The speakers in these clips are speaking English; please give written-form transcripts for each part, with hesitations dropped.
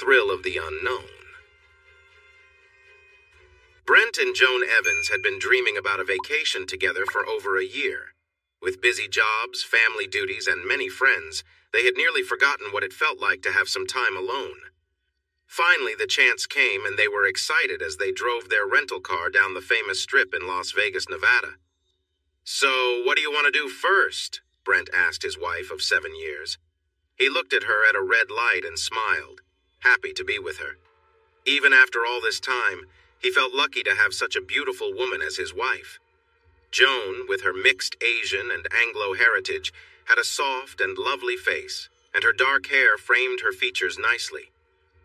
thrill of the unknown. Brent and Joan Evans had been dreaming about a vacation together for over a year. With busy jobs, family duties, and many friends, they had nearly forgotten what it felt like to have some time alone. Finally, the chance came, and they were excited as they drove their rental car down the famous strip in Las Vegas, Nevada. "So, what do you want to do first?" Brent asked his wife of 7 years. He looked at her at a red light and smiled, happy to be with her. Even after all this time, he felt lucky to have such a beautiful woman as his wife. Joan, with her mixed Asian and Anglo heritage, had a soft and lovely face, and her dark hair framed her features nicely.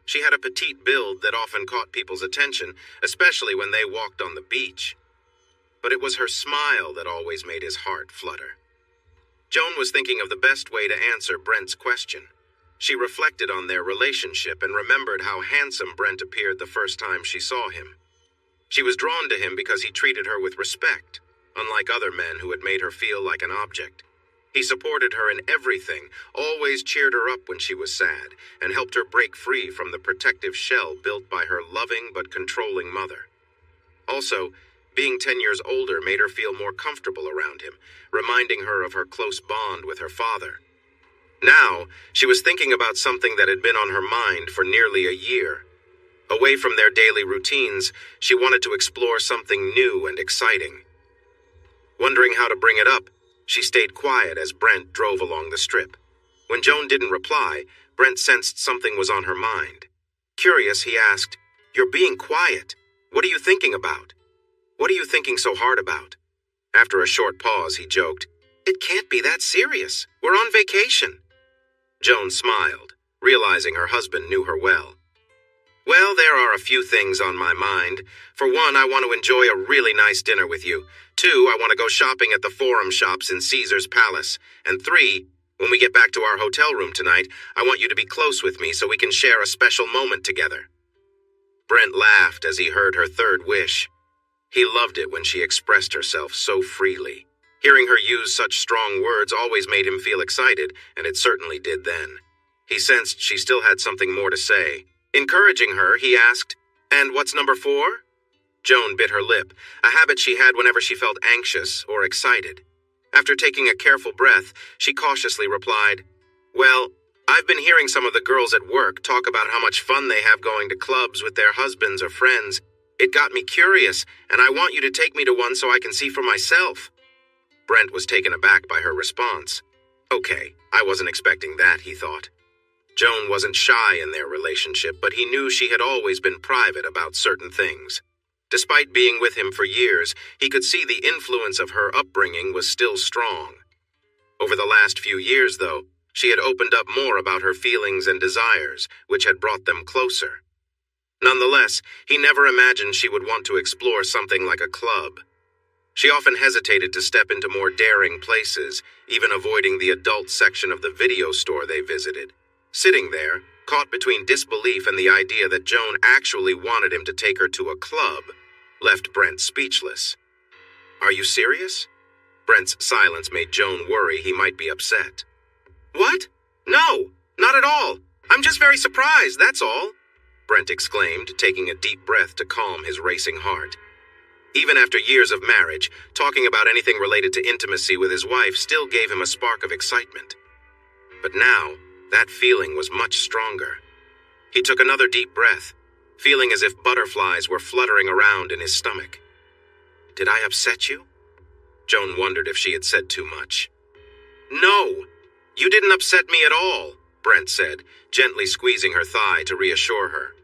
She had a petite build that often caught people's attention, especially when they walked on the beach. But it was her smile that always made his heart flutter. Joan was thinking of the best way to answer Brent's question. She reflected on their relationship and remembered how handsome Brent appeared the first time she saw him. She was drawn to him because he treated her with respect, unlike other men who had made her feel like an object. He supported her in everything, always cheered her up when she was sad, and helped her break free from the protective shell built by her loving but controlling mother. Also, being 10 years older made her feel more comfortable around him, reminding her of her close bond with her father. Now, she was thinking about something that had been on her mind for nearly a year. Away from their daily routines, she wanted to explore something new and exciting. Wondering how to bring it up, she stayed quiet as Brent drove along the strip. When Joan didn't reply, Brent sensed something was on her mind. Curious, he asked, "You're being quiet. What are you thinking about? What are you thinking so hard about?" After a short pause, he joked, "It can't be that serious. We're on vacation." Joan smiled, realizing her husband knew her well. "Well, there are a few things on my mind. For one, I want to enjoy a really nice dinner with you. 2, I want to go shopping at the Forum shops in Caesar's Palace. And 3, when we get back to our hotel room tonight, I want you to be close with me so we can share a special moment together." Brent laughed as he heard her third wish. He loved it when she expressed herself so freely. Hearing her use such strong words always made him feel excited, and it certainly did then. He sensed she still had something more to say. Encouraging her, he asked, "And what's number 4? Joan bit her lip, a habit she had whenever she felt anxious or excited. After taking a careful breath, she cautiously replied, "Well, I've been hearing some of the girls at work talk about how much fun they have going to clubs with their husbands or friends. It got me curious, and I want you to take me to one so I can see for myself." Brent was taken aback by her response. Okay, I wasn't expecting that, he thought. Joan wasn't shy in their relationship, but he knew she had always been private about certain things. Despite being with him for years, he could see the influence of her upbringing was still strong. Over the last few years, though, she had opened up more about her feelings and desires, which had brought them closer. Nonetheless, he never imagined she would want to explore something like a club. She often hesitated to step into more daring places, even avoiding the adult section of the video store they visited. Sitting there, caught between disbelief and the idea that Joan actually wanted him to take her to a club, left Brent speechless. "Are you serious?" Brent's silence made Joan worry he might be upset. "What? No, not at all. I'm just very surprised, that's all," Brent exclaimed, taking a deep breath to calm his racing heart. Even after years of marriage, talking about anything related to intimacy with his wife still gave him a spark of excitement. But now, that feeling was much stronger. He took another deep breath, feeling as if butterflies were fluttering around in his stomach. "Did I upset you?" Joan wondered if she had said too much. "No, you didn't upset me at all," Brent said, gently squeezing her thigh to reassure her.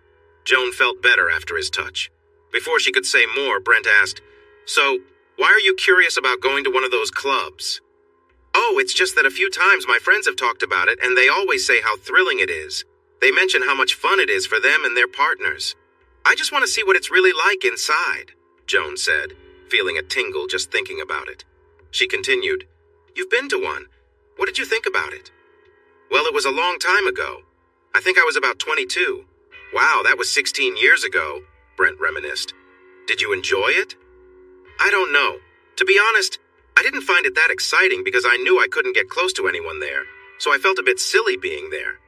Joan felt better after his touch. Before she could say more, Brent asked, "So, why are you curious about going to one of those clubs?" "Oh, it's just that a few times my friends have talked about it, and they always say how thrilling it is. They mention how much fun it is for them and their partners. I just want to see what it's really like inside," Joan said, feeling a tingle just thinking about it. She continued, "You've been to one. What did you think about it?" "Well, it was a long time ago. I think I was about 22. Wow, that was 16 years ago," Brent reminisced. "Did you enjoy it?" "I don't know. To be honest, I didn't find it that exciting because I knew I couldn't get close to anyone there, so I felt a bit silly being there."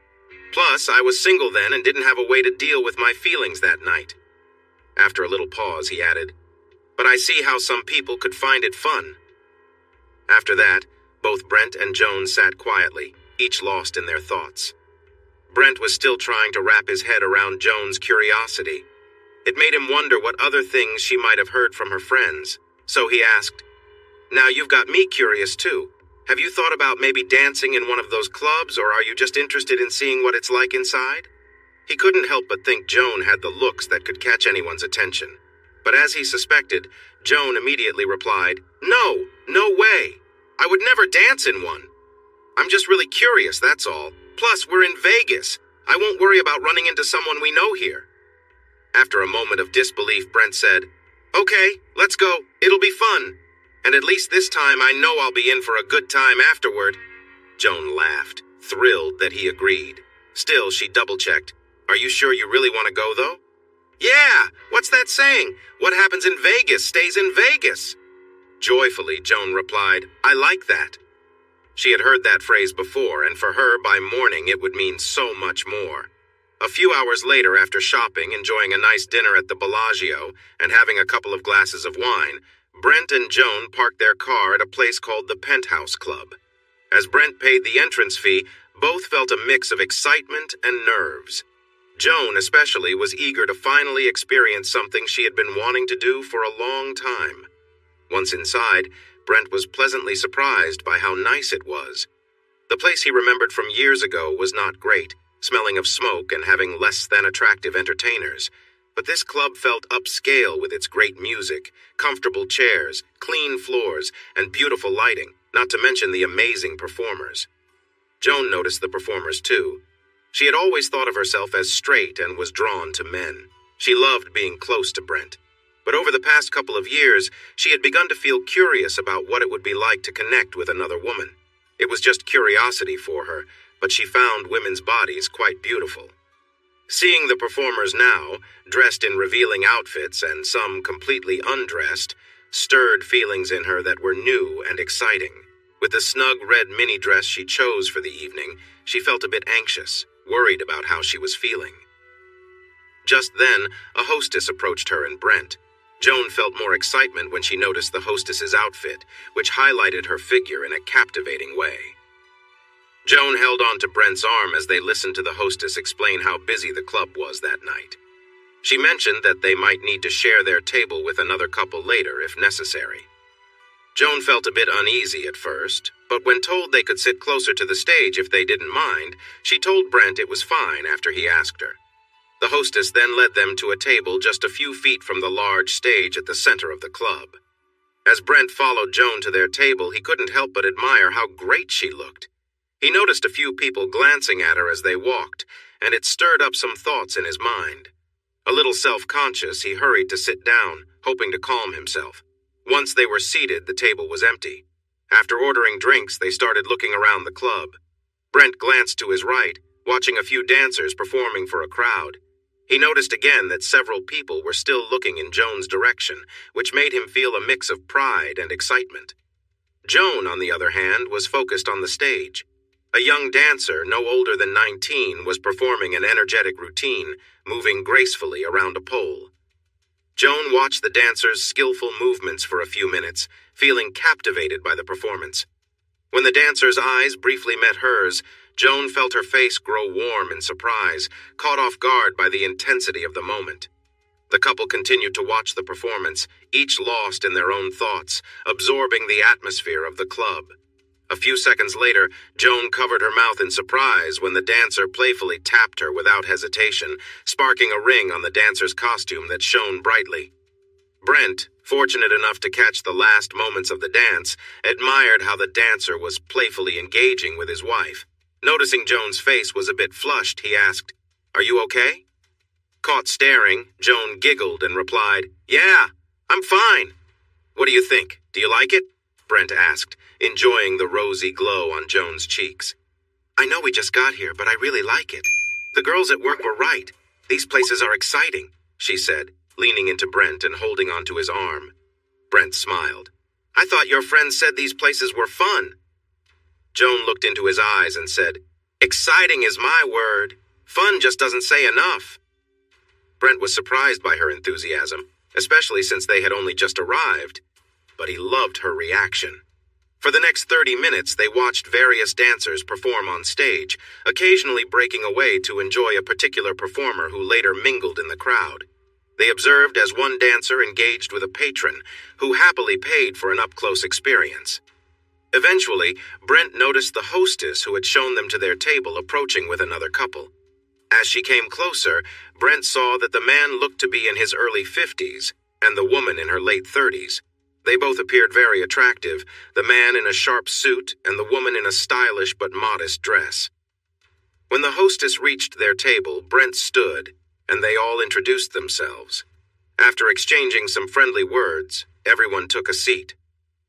Plus, I was single then and didn't have a way to deal with my feelings that night. After a little pause, he added, but I see how some people could find it fun. After that, both Brent and Joan sat quietly, each lost in their thoughts. Brent was still trying to wrap his head around Joan's curiosity. It made him wonder what other things she might have heard from her friends. So he asked, now you've got me curious too. Have you thought about maybe dancing in one of those clubs, or are you just interested in seeing what it's like inside? He couldn't help but think Joan had the looks that could catch anyone's attention. But as he suspected, Joan immediately replied, no way. I would never dance in one. I'm just really curious, that's all. Plus, we're in Vegas. I won't worry about running into someone we know here. After a moment of disbelief, Brent said, okay, let's go. It'll be fun. And at least this time I know I'll be in for a good time afterward. Joan laughed, thrilled that he agreed. Still, she double-checked. Are you sure you really want to go, though? Yeah, what's that saying? What happens in Vegas stays in Vegas. Joyfully, Joan replied, I like that. She had heard that phrase before, and for her, by morning, it would mean so much more. A few hours later, after shopping, enjoying a nice dinner at the Bellagio, and having a couple of glasses of wine, Brent and Joan parked their car at a place called the Penthouse Club. As Brent paid the entrance fee, both felt a mix of excitement and nerves. Joan, especially, was eager to finally experience something she had been wanting to do for a long time. Once inside, Brent was pleasantly surprised by how nice it was. The place he remembered from years ago was not great, smelling of smoke and having less than attractive entertainers. But this club felt upscale with its great music, comfortable chairs, clean floors, and beautiful lighting, not to mention the amazing performers. Joan noticed the performers too. She had always thought of herself as straight and was drawn to men. She loved being close to Brent. But over the past couple of years, she had begun to feel curious about what it would be like to connect with another woman. It was just curiosity for her, but she found women's bodies quite beautiful. Seeing the performers now, dressed in revealing outfits and some completely undressed, stirred feelings in her that were new and exciting. With the snug red mini dress she chose for the evening, she felt a bit anxious, worried about how she was feeling. Just then, a hostess approached her and Brent. Joan felt more excitement when she noticed the hostess's outfit, which highlighted her figure in a captivating way. Joan held on to Brent's arm as they listened to the hostess explain how busy the club was that night. She mentioned that they might need to share their table with another couple later if necessary. Joan felt a bit uneasy at first, but when told they could sit closer to the stage if they didn't mind, she told Brent it was fine after he asked her. The hostess then led them to a table just a few feet from the large stage at the center of the club. As Brent followed Joan to their table, he couldn't help but admire how great she looked. He noticed a few people glancing at her as they walked, and it stirred up some thoughts in his mind. A little self-conscious, he hurried to sit down, hoping to calm himself. Once they were seated, the table was empty. After ordering drinks, they started looking around the club. Brent glanced to his right, watching a few dancers performing for a crowd. He noticed again that several people were still looking in Joan's direction, which made him feel a mix of pride and excitement. Joan, on the other hand, was focused on the stage. A young dancer, no older than 19, was performing an energetic routine, moving gracefully around a pole. Joan watched the dancer's skillful movements for a few minutes, feeling captivated by the performance. When the dancer's eyes briefly met hers, Joan felt her face grow warm in surprise, caught off guard by the intensity of the moment. The couple continued to watch the performance, each lost in their own thoughts, absorbing the atmosphere of the club. A few seconds later, Joan covered her mouth in surprise when the dancer playfully tapped her without hesitation, sparking a ring on the dancer's costume that shone brightly. Brent, fortunate enough to catch the last moments of the dance, admired how the dancer was playfully engaging with his wife. Noticing Joan's face was a bit flushed, he asked, "Are you okay?" Caught staring, Joan giggled and replied, "Yeah, I'm fine." "What do you think? Do you like it?" Brent asked, enjoying the rosy glow on Joan's cheeks. "I know we just got here, but I really like it. The girls at work were right. These places are exciting," she said, leaning into Brent and holding onto his arm. Brent smiled. "I thought your friend said these places were fun." Joan looked into his eyes and said, "Exciting is my word. Fun just doesn't say enough." Brent was surprised by her enthusiasm, especially since they had only just arrived, but he loved her reaction. For the next 30 minutes, they watched various dancers perform on stage, occasionally breaking away to enjoy a particular performer who later mingled in the crowd. They observed as one dancer engaged with a patron, who happily paid for an up-close experience. Eventually, Brent noticed the hostess who had shown them to their table approaching with another couple. As she came closer, Brent saw that the man looked to be in his early 50s and the woman in her late 30s. They both appeared very attractive, the man in a sharp suit and the woman in a stylish but modest dress. When the hostess reached their table, Brent stood, and they all introduced themselves. After exchanging some friendly words, everyone took a seat.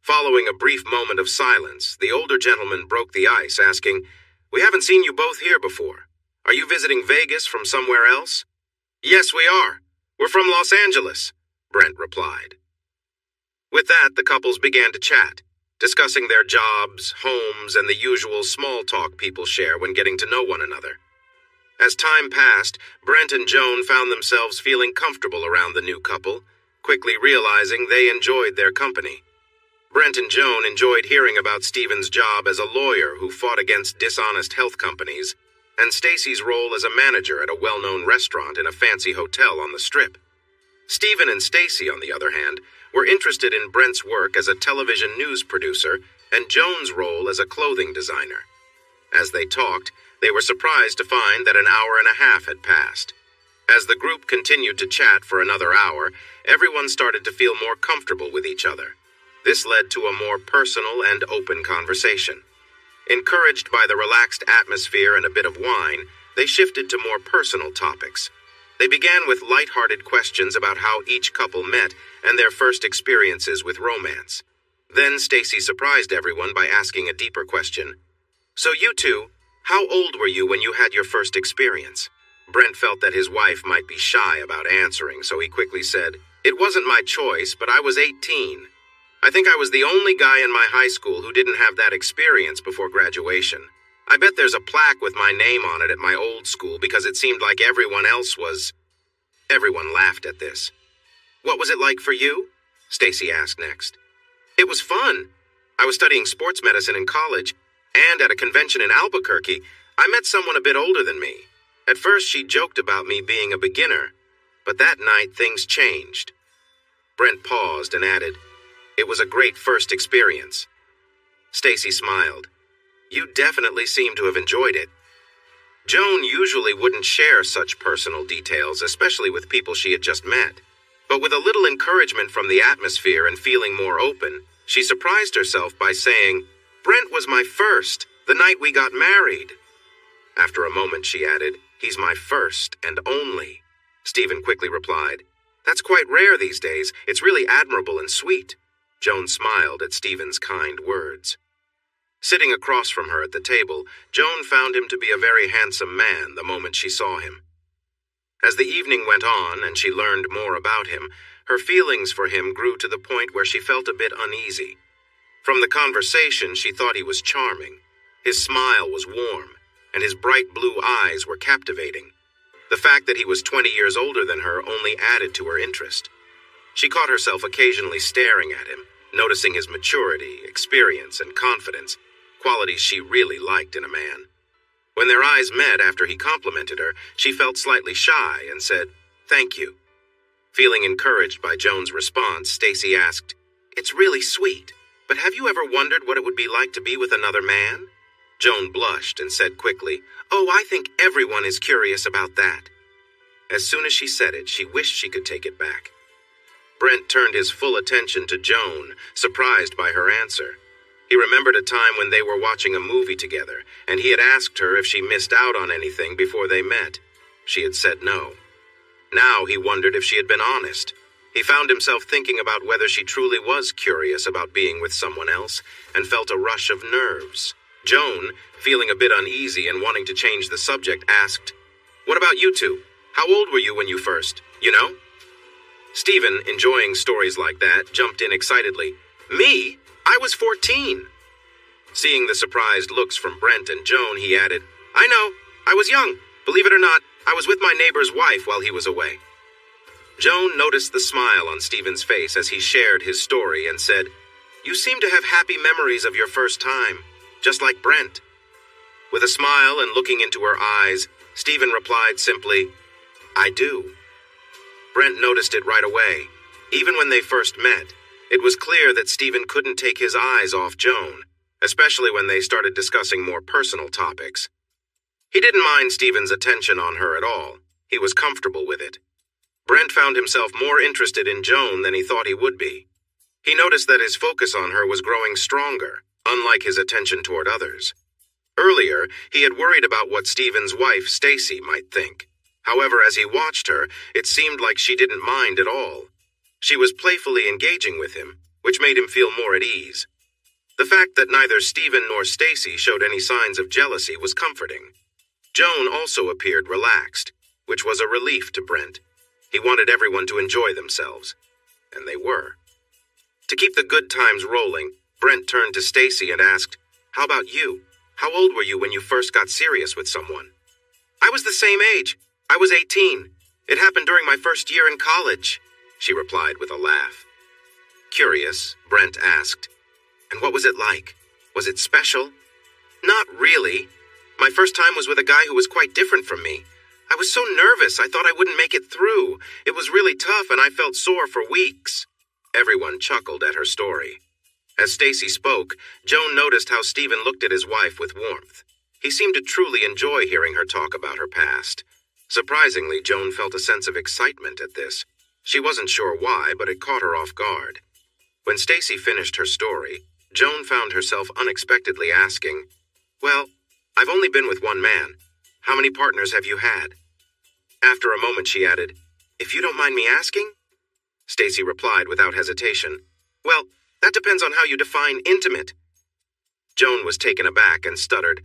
Following a brief moment of silence, the older gentleman broke the ice, asking, "We haven't seen you both here before. Are you visiting Vegas from somewhere else?" "Yes, we are. We're from Los Angeles," Brent replied. With that, the couples began to chat, discussing their jobs, homes, and the usual small talk people share when getting to know one another. As time passed, Brent and Joan found themselves feeling comfortable around the new couple, quickly realizing they enjoyed their company. Brent and Joan enjoyed hearing about Stephen's job as a lawyer who fought against dishonest health companies, and Stacy's role as a manager at a well-known restaurant in a fancy hotel on the Strip. Stephen and Stacy, on the other hand, were interested in Brent's work as a television news producer and Joan's role as a clothing designer. As they talked, they were surprised to find that an hour and a half had passed. As the group continued to chat for another hour, everyone started to feel more comfortable with each other. This led to a more personal and open conversation. Encouraged by the relaxed atmosphere and a bit of wine, they shifted to more personal topics. They began with light-hearted questions about how each couple met and their first experiences with romance. Then Stacy surprised everyone by asking a deeper question. "So you two, how old were you when you had your first experience?" Brent felt that his wife might be shy about answering, so he quickly said, "It wasn't my choice, but I was 18. I think I was the only guy in my high school who didn't have that experience before graduation. I bet there's a plaque with my name on it at my old school because it seemed like everyone else was." Everyone laughed at this. "What was it like for you?" Stacy asked next. "It was fun. I was studying sports medicine in college, and at a convention in Albuquerque, I met someone a bit older than me. At first, she joked about me being a beginner, but that night things changed." Brent paused and added, "It was a great first experience." Stacy smiled. "You definitely seem to have enjoyed it." Joan usually wouldn't share such personal details, especially with people she had just met. But with a little encouragement from the atmosphere and feeling more open, she surprised herself by saying, "Brent was my first, the night we got married." After a moment, she added, "He's my first and only." Stephen quickly replied, "That's quite rare these days. It's really admirable and sweet." Joan smiled at Stephen's kind words. Sitting across from her at the table, Joan found him to be a very handsome man the moment she saw him. As the evening went on and she learned more about him, her feelings for him grew to the point where she felt a bit uneasy. From the conversation, she thought he was charming. His smile was warm, and his bright blue eyes were captivating. The fact that he was 20 years older than her only added to her interest. She caught herself occasionally staring at him, noticing his maturity, experience, and confidence, qualities she really liked in a man. When their eyes met after he complimented her, she felt slightly shy and said, "Thank you." Feeling encouraged by Joan's response, Stacy asked, "It's really sweet, but have you ever wondered what it would be like to be with another man?" Joan blushed and said quickly, "Oh, I think everyone is curious about that." As soon as she said it, she wished she could take it back. Brent turned his full attention to Joan, surprised by her answer. He remembered a time when they were watching a movie together, and he had asked her if she missed out on anything before they met. She had said no. Now he wondered if she had been honest. He found himself thinking about whether she truly was curious about being with someone else, and felt a rush of nerves. Joan, feeling a bit uneasy and wanting to change the subject, asked, "What about you two? How old were you when you first, you know?" Stephen, enjoying stories like that, jumped in excitedly. "Me? I was 14. Seeing the surprised looks from Brent and Joan, he added, "I know, I was young, Believe it or not, I was with my neighbor's wife while he was away." Joan noticed the smile on Stephen's face as he shared his story and said, "You seem to have happy memories of your first time, just like Brent." With a smile and looking into her eyes, Stephen replied simply, "I do." Brent noticed it right away. Even when they first met, it was clear that Stephen couldn't take his eyes off Joan, especially when they started discussing more personal topics. He didn't mind Stephen's attention on her at all. He was comfortable with it. Brent found himself more interested in Joan than he thought he would be. He noticed that his focus on her was growing stronger, unlike his attention toward others. Earlier, he had worried about what Stephen's wife, Stacy, might think. However, as he watched her, it seemed like she didn't mind at all. She was playfully engaging with him, which made him feel more at ease. The fact that neither Stephen nor Stacy showed any signs of jealousy was comforting. Joan also appeared relaxed, which was a relief to Brent. He wanted everyone to enjoy themselves, and they were. To keep the good times rolling, Brent turned to Stacy and asked, "How about you? How old were you when you first got serious with someone?" "I was the same age. I was 18. It happened during my first year in college," she replied with a laugh. Curious, Brent asked, "And what was it like? Was it special?" "Not really. My first time was with a guy who was quite different from me. I was so nervous I thought I wouldn't make it through. It was really tough and I felt sore for weeks." Everyone chuckled at her story. As Stacy spoke, Joan noticed how Stephen looked at his wife with warmth. He seemed to truly enjoy hearing her talk about her past. Surprisingly, Joan felt a sense of excitement at this. She wasn't sure why, but it caught her off guard. When Stacy finished her story, Joan found herself unexpectedly asking, "Well, I've only been with one man. How many partners have you had?" After a moment, she added, "If you don't mind me asking?" Stacy replied without hesitation, "Well, that depends on how you define intimate." Joan was taken aback and stuttered,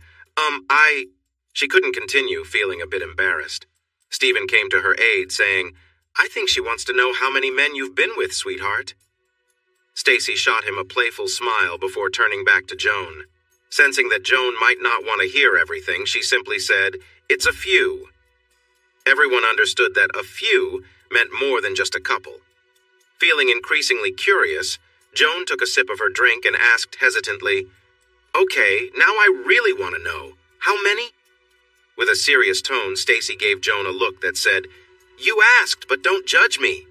She couldn't continue, feeling a bit embarrassed. Stephen came to her aid, saying, "I think she wants to know how many men you've been with, sweetheart." Stacy shot him a playful smile before turning back to Joan. Sensing that Joan might not want to hear everything, she simply said, "It's a few." Everyone understood that a few meant more than just a couple. Feeling increasingly curious, Joan took a sip of her drink and asked hesitantly, "Okay, now I really want to know. How many?" With a serious tone, Stacy gave Joan a look that said, "You asked, but don't judge me,"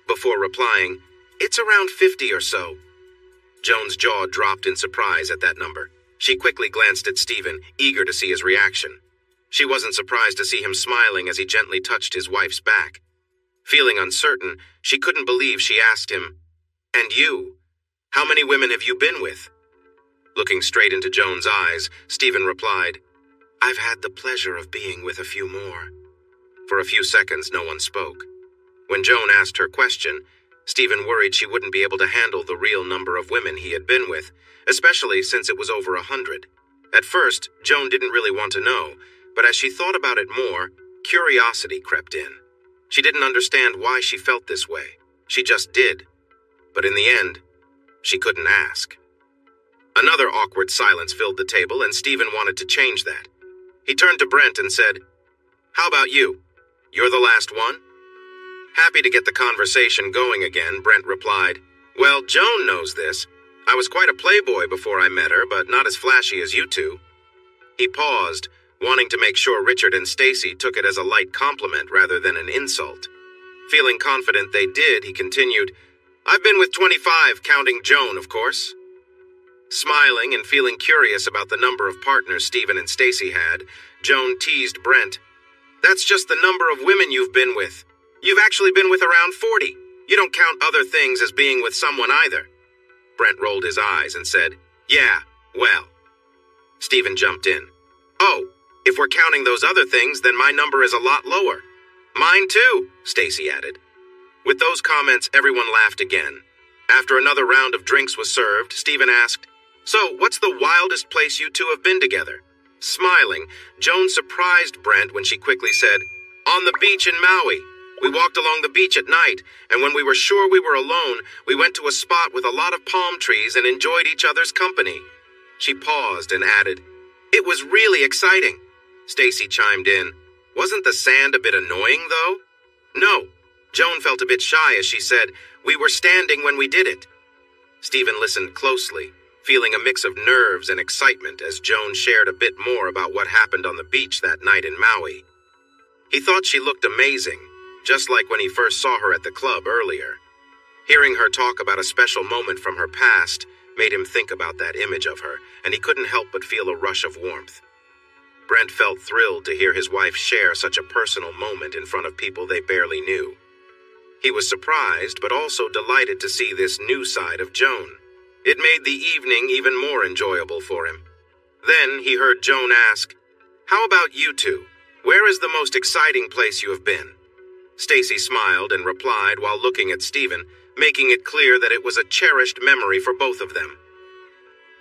before replying, "It's around 50 or so." Joan's jaw dropped in surprise at that number. She quickly glanced at Stephen, eager to see his reaction. She wasn't surprised to see him smiling as he gently touched his wife's back. Feeling uncertain, she couldn't believe she asked him, "And you? How many women have you been with?" Looking straight into Joan's eyes, Stephen replied, "I've had the pleasure of being with a few more." For a few seconds, no one spoke. When Joan asked her question, Stephen worried she wouldn't be able to handle the real number of women he had been with, especially since it was over 100. At first, Joan didn't really want to know, but as she thought about it more, curiosity crept in. She didn't understand why she felt this way. She just did. But in the end, she couldn't ask. Another awkward silence filled the table, and Stephen wanted to change that. He turned to Brent and said, "How about you? You're the last one?" Happy to get the conversation going again, Brent replied, "Well, Joan knows this. I was quite a playboy before I met her, but not as flashy as you two." He paused, wanting to make sure Richard and Stacy took it as a light compliment rather than an insult. Feeling confident they did, he continued, "I've been with 25, counting Joan, of course." Smiling and feeling curious about the number of partners Stephen and Stacy had, Joan teased Brent, "That's just the number of women you've been with. You've actually been with around 40. You don't count other things as being with someone either." Brent rolled his eyes and said, "Yeah, well." Stephen jumped in. "Oh, if we're counting those other things, then my number is a lot lower." "Mine too," Stacy added. With those comments, everyone laughed again. After another round of drinks was served, Stephen asked, "So, what's the wildest place you two have been together?" Smiling, Joan surprised Brent when she quickly said, "On the beach in Maui. We walked along the beach at night, and when we were sure we were alone, we went to a spot with a lot of palm trees and enjoyed each other's company." She paused and added, "It was really exciting." Stacy chimed in, Wasn't the sand a bit annoying, though? No. Joan felt a bit shy as she said, "We were standing when we did it." Stephen listened closely, feeling a mix of nerves and excitement as Joan shared a bit more about what happened on the beach that night in Maui. He thought she looked amazing, just like when he first saw her at the club earlier. Hearing her talk about a special moment from her past made him think about that image of her, and he couldn't help but feel a rush of warmth. Brent felt thrilled to hear his wife share such a personal moment in front of people they barely knew. He was surprised, but also delighted to see this new side of Joan. It made the evening even more enjoyable for him. Then he heard Joan ask, "How about you two? Where is the most exciting place you have been?" Stacy smiled and replied while looking at Stephen, making it clear that it was a cherished memory for both of them.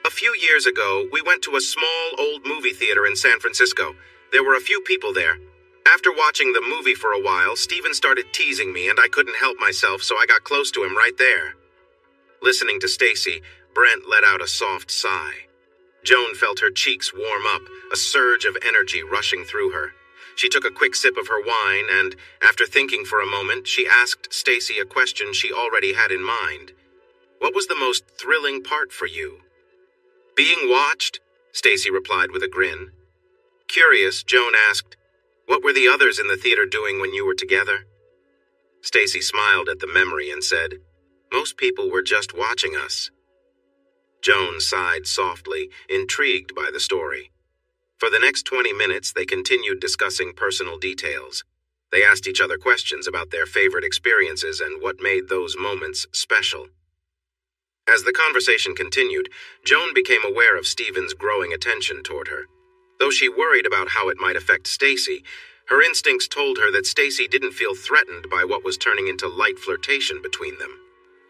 "A few years ago, we went to a small old movie theater in San Francisco. There were a few people there. After watching the movie for a while, Stephen started teasing me and I couldn't help myself, so I got close to him right there." Listening to Stacy, Brent let out a soft sigh. Joan felt her cheeks warm up, a surge of energy rushing through her. She took a quick sip of her wine and, after thinking for a moment, she asked Stacy a question she already had in mind. "What was the most thrilling part for you?" "Being watched," Stacy replied with a grin. Curious, Joan asked, "What were the others in the theater doing when you were together?" Stacy smiled at the memory and said, "Most people were just watching us." Joan sighed softly, intrigued by the story. For the next 20 minutes, they continued discussing personal details. They asked each other questions about their favorite experiences and what made those moments special. As the conversation continued, Joan became aware of Stephen's growing attention toward her. Though she worried about how it might affect Stacy, her instincts told her that Stacy didn't feel threatened by what was turning into light flirtation between them.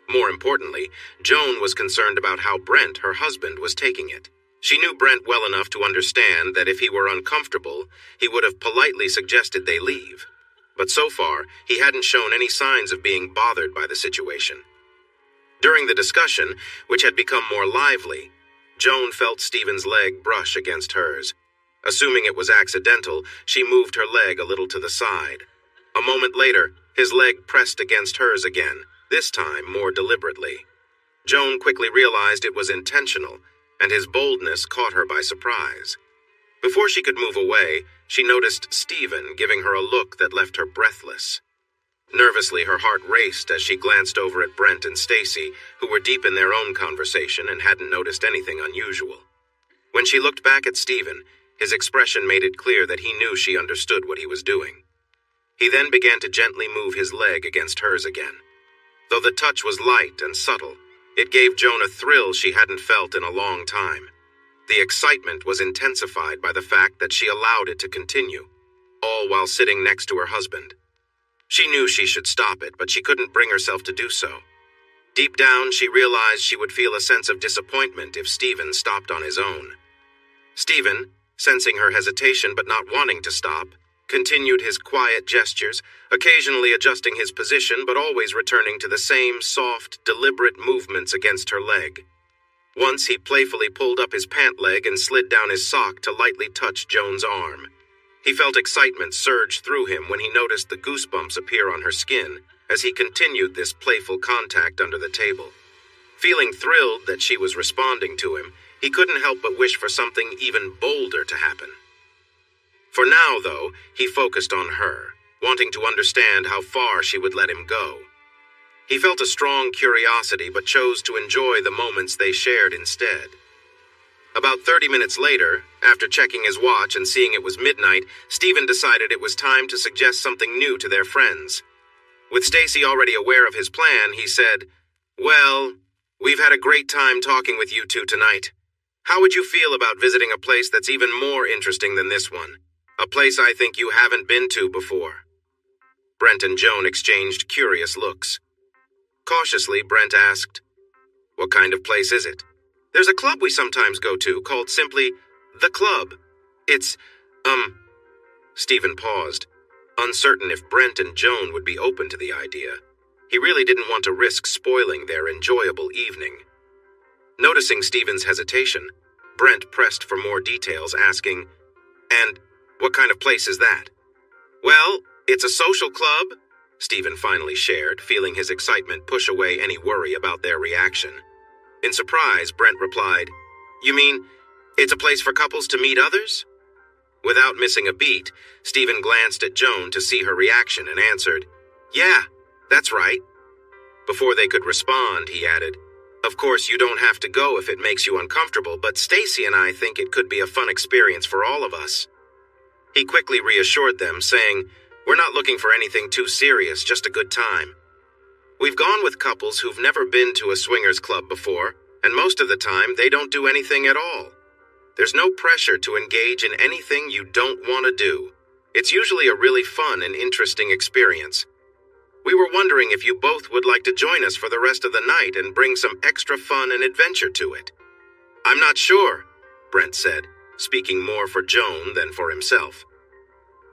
More importantly, Joan was concerned about how Brent, her husband, was taking it. She knew Brent well enough to understand that if he were uncomfortable, he would have politely suggested they leave. But so far, he hadn't shown any signs of being bothered by the situation. During the discussion, which had become more lively, Joan felt Stephen's leg brush against hers. Assuming it was accidental, she moved her leg a little to the side. A moment later, his leg pressed against hers again, this time more deliberately. Joan quickly realized it was intentional, and his boldness caught her by surprise. Before she could move away, she noticed Stephen giving her a look that left her breathless. Nervously, her heart raced as she glanced over at Brent and Stacy, who were deep in their own conversation and hadn't noticed anything unusual. When she looked back at Stephen, his expression made it clear that he knew she understood what he was doing. He then began to gently move his leg against hers again. Though the touch was light and subtle, it gave Joan a thrill she hadn't felt in a long time. The excitement was intensified by the fact that she allowed it to continue, all while sitting next to her husband. She knew she should stop it, but she couldn't bring herself to do so. Deep down, she realized she would feel a sense of disappointment if Stephen stopped on his own. Stephen, sensing her hesitation but not wanting to stop, continued his quiet gestures, occasionally adjusting his position but always returning to the same soft, deliberate movements against her leg. Once he playfully pulled up his pant leg and slid down his sock to lightly touch Joan's arm. He felt excitement surge through him when he noticed the goosebumps appear on her skin as he continued this playful contact under the table. Feeling thrilled that she was responding to him, he couldn't help but wish for something even bolder to happen. For now, though, he focused on her, wanting to understand how far she would let him go. He felt a strong curiosity but chose to enjoy the moments they shared instead. About 30 minutes later, after checking his watch and seeing it was midnight, Stephen decided it was time to suggest something new to their friends. With Stacy already aware of his plan, he said, "Well, we've had a great time talking with you two tonight. How would you feel about visiting a place that's even more interesting than this one? A place I think you haven't been to before." Brent and Joan exchanged curious looks. Cautiously, Brent asked, "What kind of place is it?" "There's a club we sometimes go to called simply The Club. It's, Stephen paused, uncertain if Brent and Joan would be open to the idea. He really didn't want to risk spoiling their enjoyable evening. Noticing Stephen's hesitation, Brent pressed for more details, asking, "And what kind of place is that?" Well, it's a social club, Stephen finally shared, feeling his excitement push away any worry about their reaction. In surprise, Brent replied, You mean, it's a place for couples to meet others? Without missing a beat, Stephen glanced at Joan to see her reaction and answered, Yeah, that's right. Before they could respond, he added, Of course, you don't have to go if it makes you uncomfortable, but Stacy and I think it could be a fun experience for all of us. He quickly reassured them, saying, We're not looking for anything too serious, just a good time. We've gone with couples who've never been to a swingers club before, and most of the time they don't do anything at all. There's no pressure to engage in anything you don't want to do. It's usually a really fun and interesting experience. We were wondering if you both would like to join us for the rest of the night and bring some extra fun and adventure to it. I'm not sure, Brent said, speaking more for Joan than for himself.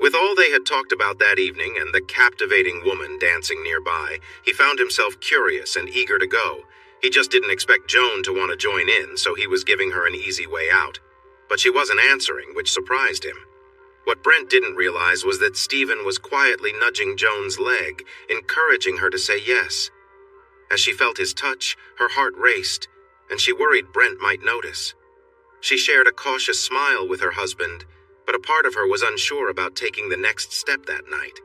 With all they had talked about that evening and the captivating woman dancing nearby, he found himself curious and eager to go. He just didn't expect Joan to want to join in, so he was giving her an easy way out. But she wasn't answering, which surprised him. What Brent didn't realize was that Stephen was quietly nudging Joan's leg, encouraging her to say yes. As she felt his touch, her heart raced, and she worried Brent might notice. She shared a cautious smile with her husband, but a part of her was unsure about taking the next step that night.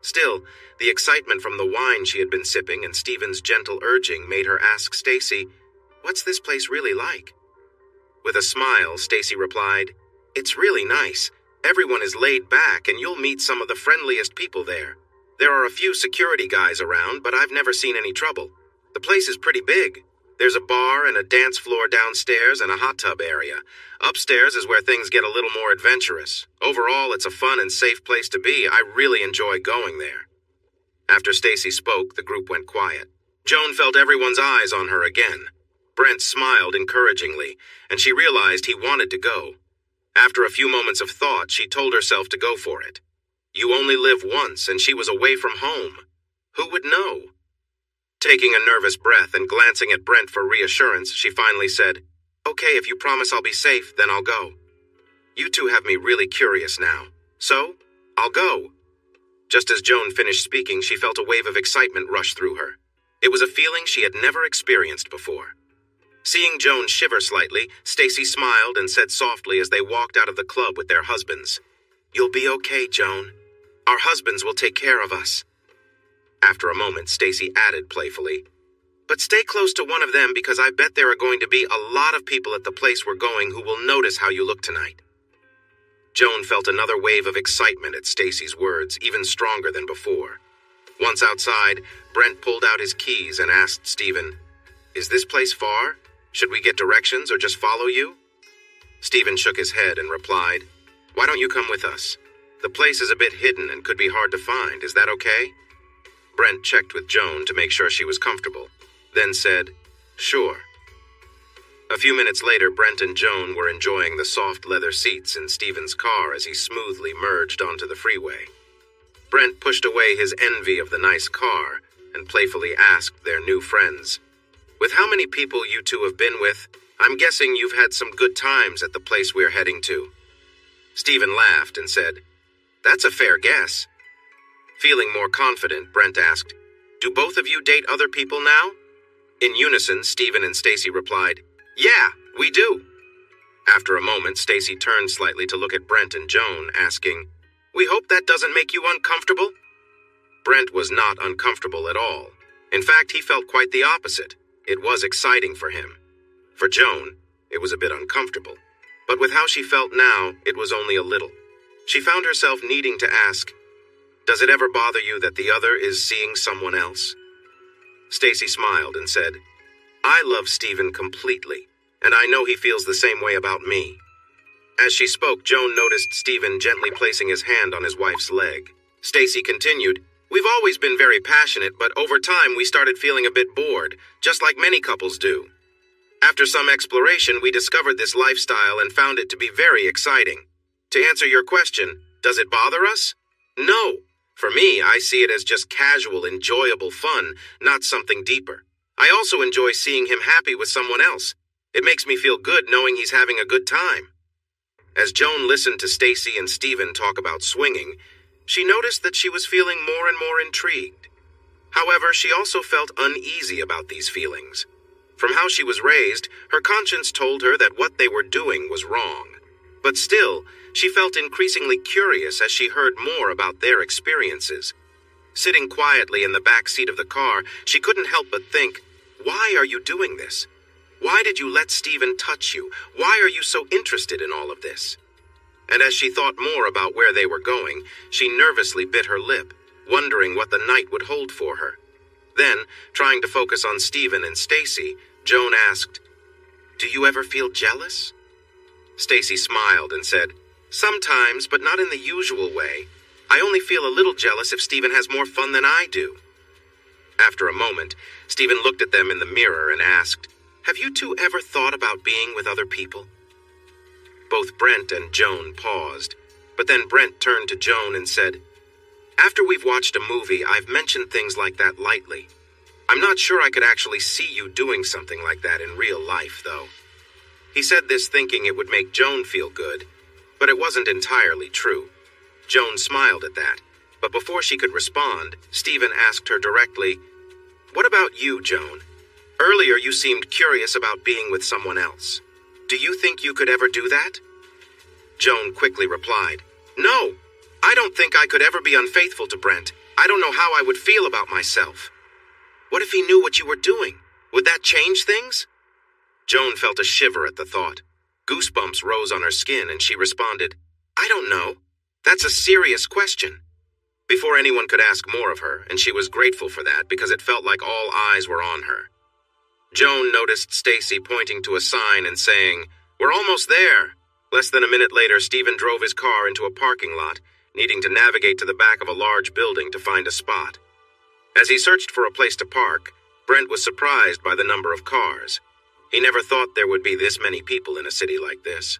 Still, the excitement from the wine she had been sipping and Stephen's gentle urging made her ask Stacy, What's this place really like? With a smile, Stacy replied, It's really nice. Everyone is laid back and you'll meet some of the friendliest people there. There are a few security guys around, but I've never seen any trouble. The place is pretty big. There's a bar and a dance floor downstairs and a hot tub area. Upstairs is where things get a little more adventurous. Overall, it's a fun and safe place to be. I really enjoy going there. After Stacy spoke, the group went quiet. Joan felt everyone's eyes on her again. Brent smiled encouragingly, and she realized he wanted to go. After a few moments of thought, she told herself to go for it. You only live once, and she was away from home. Who would know? Taking a nervous breath and glancing at Brent for reassurance, she finally said, Okay, if you promise I'll be safe, then I'll go. You two have me really curious now. So, I'll go. Just as Joan finished speaking, she felt a wave of excitement rush through her. It was a feeling she had never experienced before. Seeing Joan shiver slightly, Stacy smiled and said softly as they walked out of the club with their husbands, You'll be okay, Joan. Our husbands will take care of us. After a moment, Stacy added playfully, But stay close to one of them because I bet there are going to be a lot of people at the place we're going who will notice how you look tonight. Joan felt another wave of excitement at Stacy's words, even stronger than before. Once outside, Brent pulled out his keys and asked Stephen, Is this place far? Should we get directions or just follow you? Stephen shook his head and replied, Why don't you come with us? The place is a bit hidden and could be hard to find. Is that okay? Brent checked with Joan to make sure she was comfortable, then said, Sure. A few minutes later, Brent and Joan were enjoying the soft leather seats in Stephen's car as he smoothly merged onto the freeway. Brent pushed away his envy of the nice car and playfully asked their new friends, With how many people you two have been with, I'm guessing you've had some good times at the place we're heading to. Stephen laughed and said, That's a fair guess. Feeling more confident, Brent asked, Do both of you date other people now? In unison, Stephen and Stacy replied, Yeah, we do. After a moment, Stacy turned slightly to look at Brent and Joan, asking, We hope that doesn't make you uncomfortable? Brent was not uncomfortable at all. In fact, he felt quite the opposite. It was exciting for him. For Joan, it was a bit uncomfortable. But with how she felt now, it was only a little. She found herself needing to ask, Does it ever bother you that the other is seeing someone else? Stacy smiled and said, I love Stephen completely, and I know he feels the same way about me. As she spoke, Joan noticed Stephen gently placing his hand on his wife's leg. Stacy continued, We've always been very passionate, but over time we started feeling a bit bored, just like many couples do. After some exploration, we discovered this lifestyle and found it to be very exciting. To answer your question, does it bother us? No. For me, I see it as just casual, enjoyable fun, not something deeper. I also enjoy seeing him happy with someone else. It makes me feel good knowing he's having a good time. As Joan listened to Stacy and Stephen talk about swinging, she noticed that she was feeling more and more intrigued. However, she also felt uneasy about these feelings. From how she was raised, her conscience told her that what they were doing was wrong. But still, she felt increasingly curious as she heard more about their experiences. Sitting quietly in the back seat of the car, she couldn't help but think, why are you doing this? Why did you let Stephen touch you? Why are you so interested in all of this? And as she thought more about where they were going, she nervously bit her lip, wondering what the night would hold for her. Then, trying to focus on Stephen and Stacy, Joan asked, "Do you ever feel jealous?" Stacy smiled and said, "Sometimes, but not in the usual way. I only feel a little jealous if Stephen has more fun than I do." After a moment, Stephen looked at them in the mirror and asked, "Have you two ever thought about being with other people?" Both Brent and Joan paused, but then Brent turned to Joan and said, "After we've watched a movie, I've mentioned things like that lightly. I'm not sure I could actually see you doing something like that in real life, though." He said this thinking it would make Joan feel good, but it wasn't entirely true. Joan smiled at that, but before she could respond, Stephen asked her directly, "What about you, Joan? Earlier you seemed curious about being with someone else. Do you think you could ever do that?" Joan quickly replied, "No, I don't think I could ever be unfaithful to Brent. I don't know how I would feel about myself." "What if he knew what you were doing? Would that change things?" Joan felt a shiver at the thought. Goosebumps rose on her skin and she responded, "I don't know. That's a serious question." Before anyone could ask more of her, and she was grateful for that because it felt like all eyes were on her. Joan noticed Stacy pointing to a sign and saying, "We're almost there." Less than a minute later, Stephen drove his car into a parking lot, needing to navigate to the back of a large building to find a spot. As he searched for a place to park, Brent was surprised by the number of cars. He never thought there would be this many people in a city like this.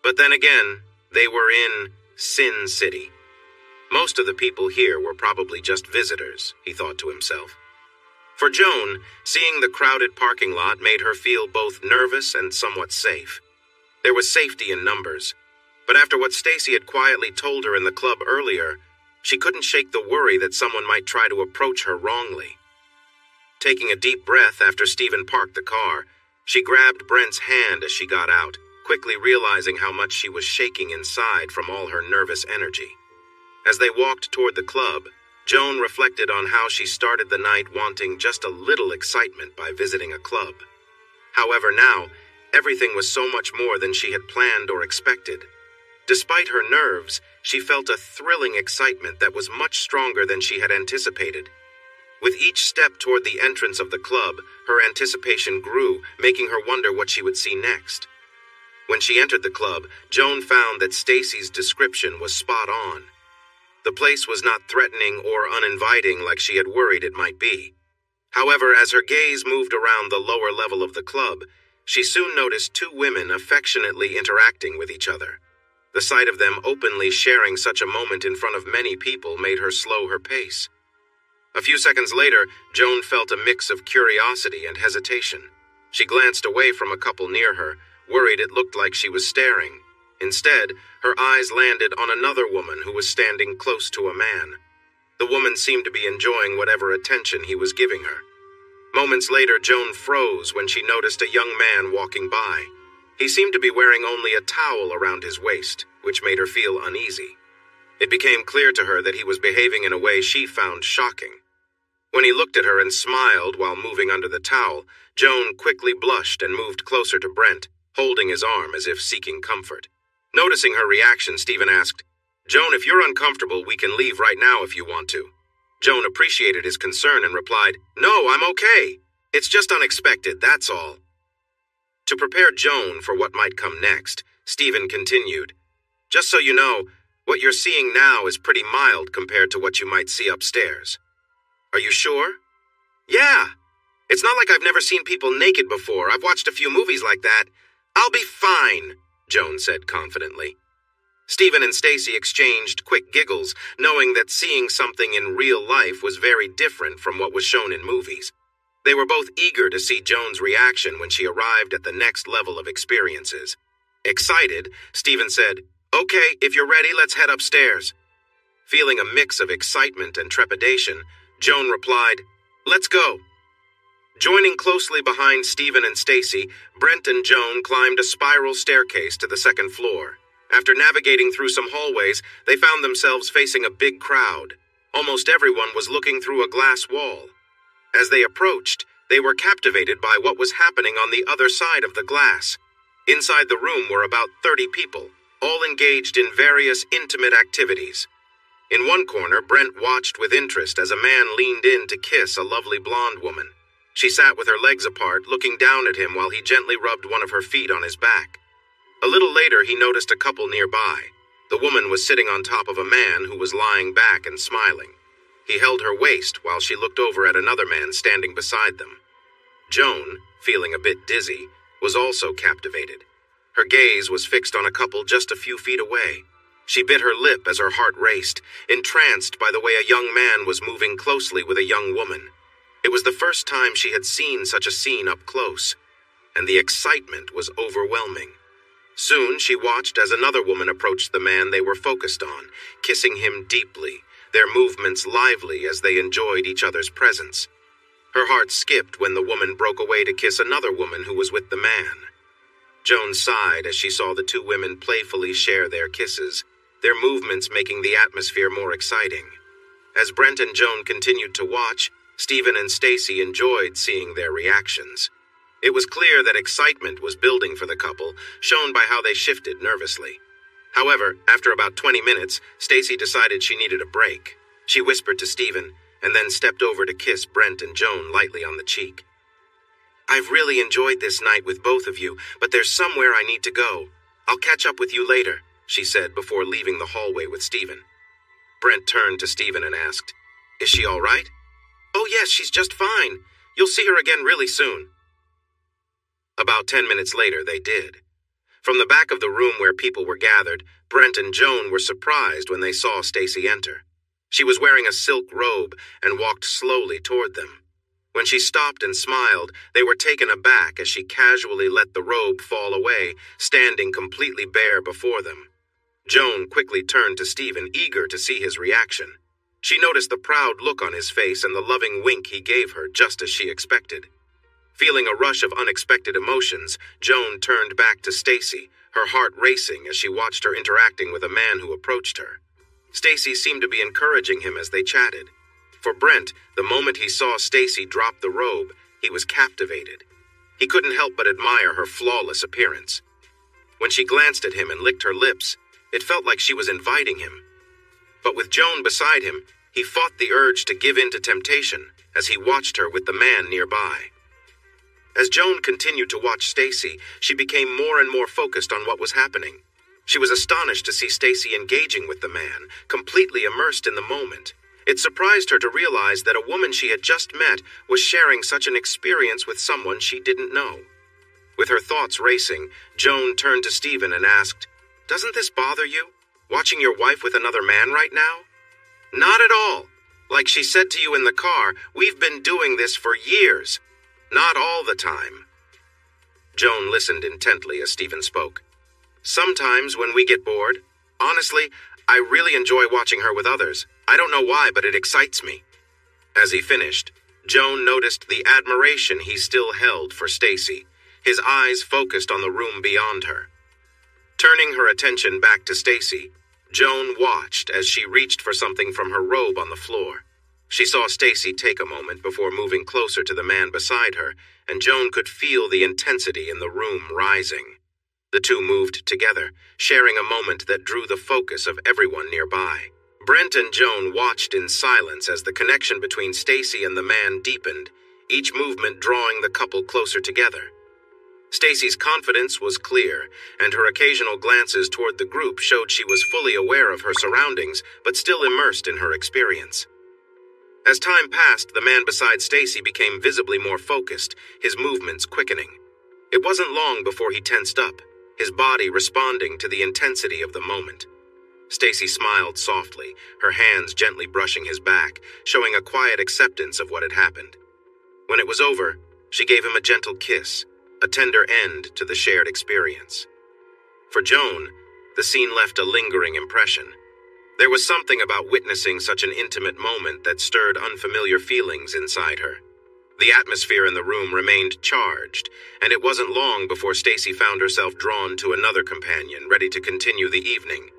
But then again, they were in Sin City. Most of the people here were probably just visitors, he thought to himself. For Joan, seeing the crowded parking lot made her feel both nervous and somewhat safe. There was safety in numbers, but after what Stacy had quietly told her in the club earlier, she couldn't shake the worry that someone might try to approach her wrongly. Taking a deep breath after Stephen parked the car, she grabbed Brent's hand as she got out, quickly realizing how much she was shaking inside from all her nervous energy. As they walked toward the club, Joan reflected on how she started the night wanting just a little excitement by visiting a club. However, now, everything was so much more than she had planned or expected. Despite her nerves, she felt a thrilling excitement that was much stronger than she had anticipated. With each step toward the entrance of the club, her anticipation grew, making her wonder what she would see next. When she entered the club, Joan found that Stacy's description was spot on. The place was not threatening or uninviting like she had worried it might be. However, as her gaze moved around the lower level of the club, she soon noticed two women affectionately interacting with each other. The sight of them openly sharing such a moment in front of many people made her slow her pace. A few seconds later, Joan felt a mix of curiosity and hesitation. She glanced away from a couple near her, worried it looked like she was staring. Instead, her eyes landed on another woman who was standing close to a man. The woman seemed to be enjoying whatever attention he was giving her. Moments later, Joan froze when she noticed a young man walking by. He seemed to be wearing only a towel around his waist, which made her feel uneasy. It became clear to her that he was behaving in a way she found shocking. When he looked at her and smiled while moving under the towel, Joan quickly blushed and moved closer to Brent, holding his arm as if seeking comfort. Noticing her reaction, Stephen asked, "Joan, if you're uncomfortable, we can leave right now if you want to." Joan appreciated his concern and replied, "No, I'm okay. It's just unexpected, that's all." To prepare Joan for what might come next, Stephen continued, "Just so you know, what you're seeing now is pretty mild compared to what you might see upstairs." "Are you sure?" "Yeah. It's not like I've never seen people naked before. I've watched a few movies like that. I'll be fine," Joan said confidently. Stephen and Stacy exchanged quick giggles, knowing that seeing something in real life was very different from what was shown in movies. They were both eager to see Joan's reaction when she arrived at the next level of experiences. Excited, Stephen said, "Okay, if you're ready, let's head upstairs." Feeling a mix of excitement and trepidation, Joan replied, "Let's go." Joining closely behind Stephen and Stacy, Brent and Joan climbed a spiral staircase to the second floor. After navigating through some hallways, they found themselves facing a big crowd. Almost everyone was looking through a glass wall. As they approached, they were captivated by what was happening on the other side of the glass. Inside the room were about 30 people, all engaged in various intimate activities. In one corner, Brent watched with interest as a man leaned in to kiss a lovely blonde woman. She sat with her legs apart, looking down at him while he gently rubbed one of her feet on his back. A little later, he noticed a couple nearby. The woman was sitting on top of a man who was lying back and smiling. He held her waist while she looked over at another man standing beside them. Joan, feeling a bit dizzy, was also captivated. Her gaze was fixed on a couple just a few feet away. She bit her lip as her heart raced, entranced by the way a young man was moving closely with a young woman. It was the first time she had seen such a scene up close, and the excitement was overwhelming. Soon she watched as another woman approached the man they were focused on, kissing him deeply, their movements lively as they enjoyed each other's presence. Her heart skipped when the woman broke away to kiss another woman who was with the man. Joan sighed as she saw the two women playfully share their kisses, their movements making the atmosphere more exciting. As Brent and Joan continued to watch, Stephen and Stacy enjoyed seeing their reactions. It was clear that excitement was building for the couple, shown by how they shifted nervously. However, after about 20 minutes, Stacy decided she needed a break. She whispered to Stephen, and then stepped over to kiss Brent and Joan lightly on the cheek. "I've really enjoyed this night with both of you, but there's somewhere I need to go. I'll catch up with you later," she said before leaving the hallway with Stephen. Brent turned to Stephen and asked, "Is she all right?" "Oh yes, she's just fine. You'll see her again really soon." About 10 minutes later, they did. From the back of the room where people were gathered, Brent and Joan were surprised when they saw Stacy enter. She was wearing a silk robe and walked slowly toward them. When she stopped and smiled, they were taken aback as she casually let the robe fall away, standing completely bare before them. Joan quickly turned to Stephen, eager to see his reaction. She noticed the proud look on his face and the loving wink he gave her, just as she expected. Feeling a rush of unexpected emotions, Joan turned back to Stacy, her heart racing as she watched her interacting with a man who approached her. Stacy seemed to be encouraging him as they chatted. For Brent, the moment he saw Stacy drop the robe, he was captivated. He couldn't help but admire her flawless appearance. When she glanced at him and licked her lips, it felt like she was inviting him. But with Joan beside him, he fought the urge to give in to temptation as he watched her with the man nearby. As Joan continued to watch Stacy, she became more and more focused on what was happening. She was astonished to see Stacy engaging with the man, completely immersed in the moment. It surprised her to realize that a woman she had just met was sharing such an experience with someone she didn't know. With her thoughts racing, Joan turned to Stephen and asked, "Doesn't this bother you, watching your wife with another man right now?" "Not at all. Like she said to you in the car, we've been doing this for years. Not all the time." Joan listened intently as Stephen spoke. "Sometimes when we get bored, honestly, I really enjoy watching her with others. I don't know why, but it excites me." As he finished, Joan noticed the admiration he still held for Stacy, his eyes focused on the room beyond her. Turning her attention back to Stacy, Joan watched as she reached for something from her robe on the floor. She saw Stacy take a moment before moving closer to the man beside her, and Joan could feel the intensity in the room rising. The two moved together, sharing a moment that drew the focus of everyone nearby. Brent and Joan watched in silence as the connection between Stacy and the man deepened, each movement drawing the couple closer together. Stacy's confidence was clear, and her occasional glances toward the group showed she was fully aware of her surroundings, but still immersed in her experience. As time passed, the man beside Stacy became visibly more focused, his movements quickening. It wasn't long before he tensed up, his body responding to the intensity of the moment. Stacy smiled softly, her hands gently brushing his back, showing a quiet acceptance of what had happened. When it was over, she gave him a gentle kiss, a tender end to the shared experience. For Joan, the scene left a lingering impression. There was something about witnessing such an intimate moment that stirred unfamiliar feelings inside her. The atmosphere in the room remained charged, and it wasn't long before Stacy found herself drawn to another companion, ready to continue the evening.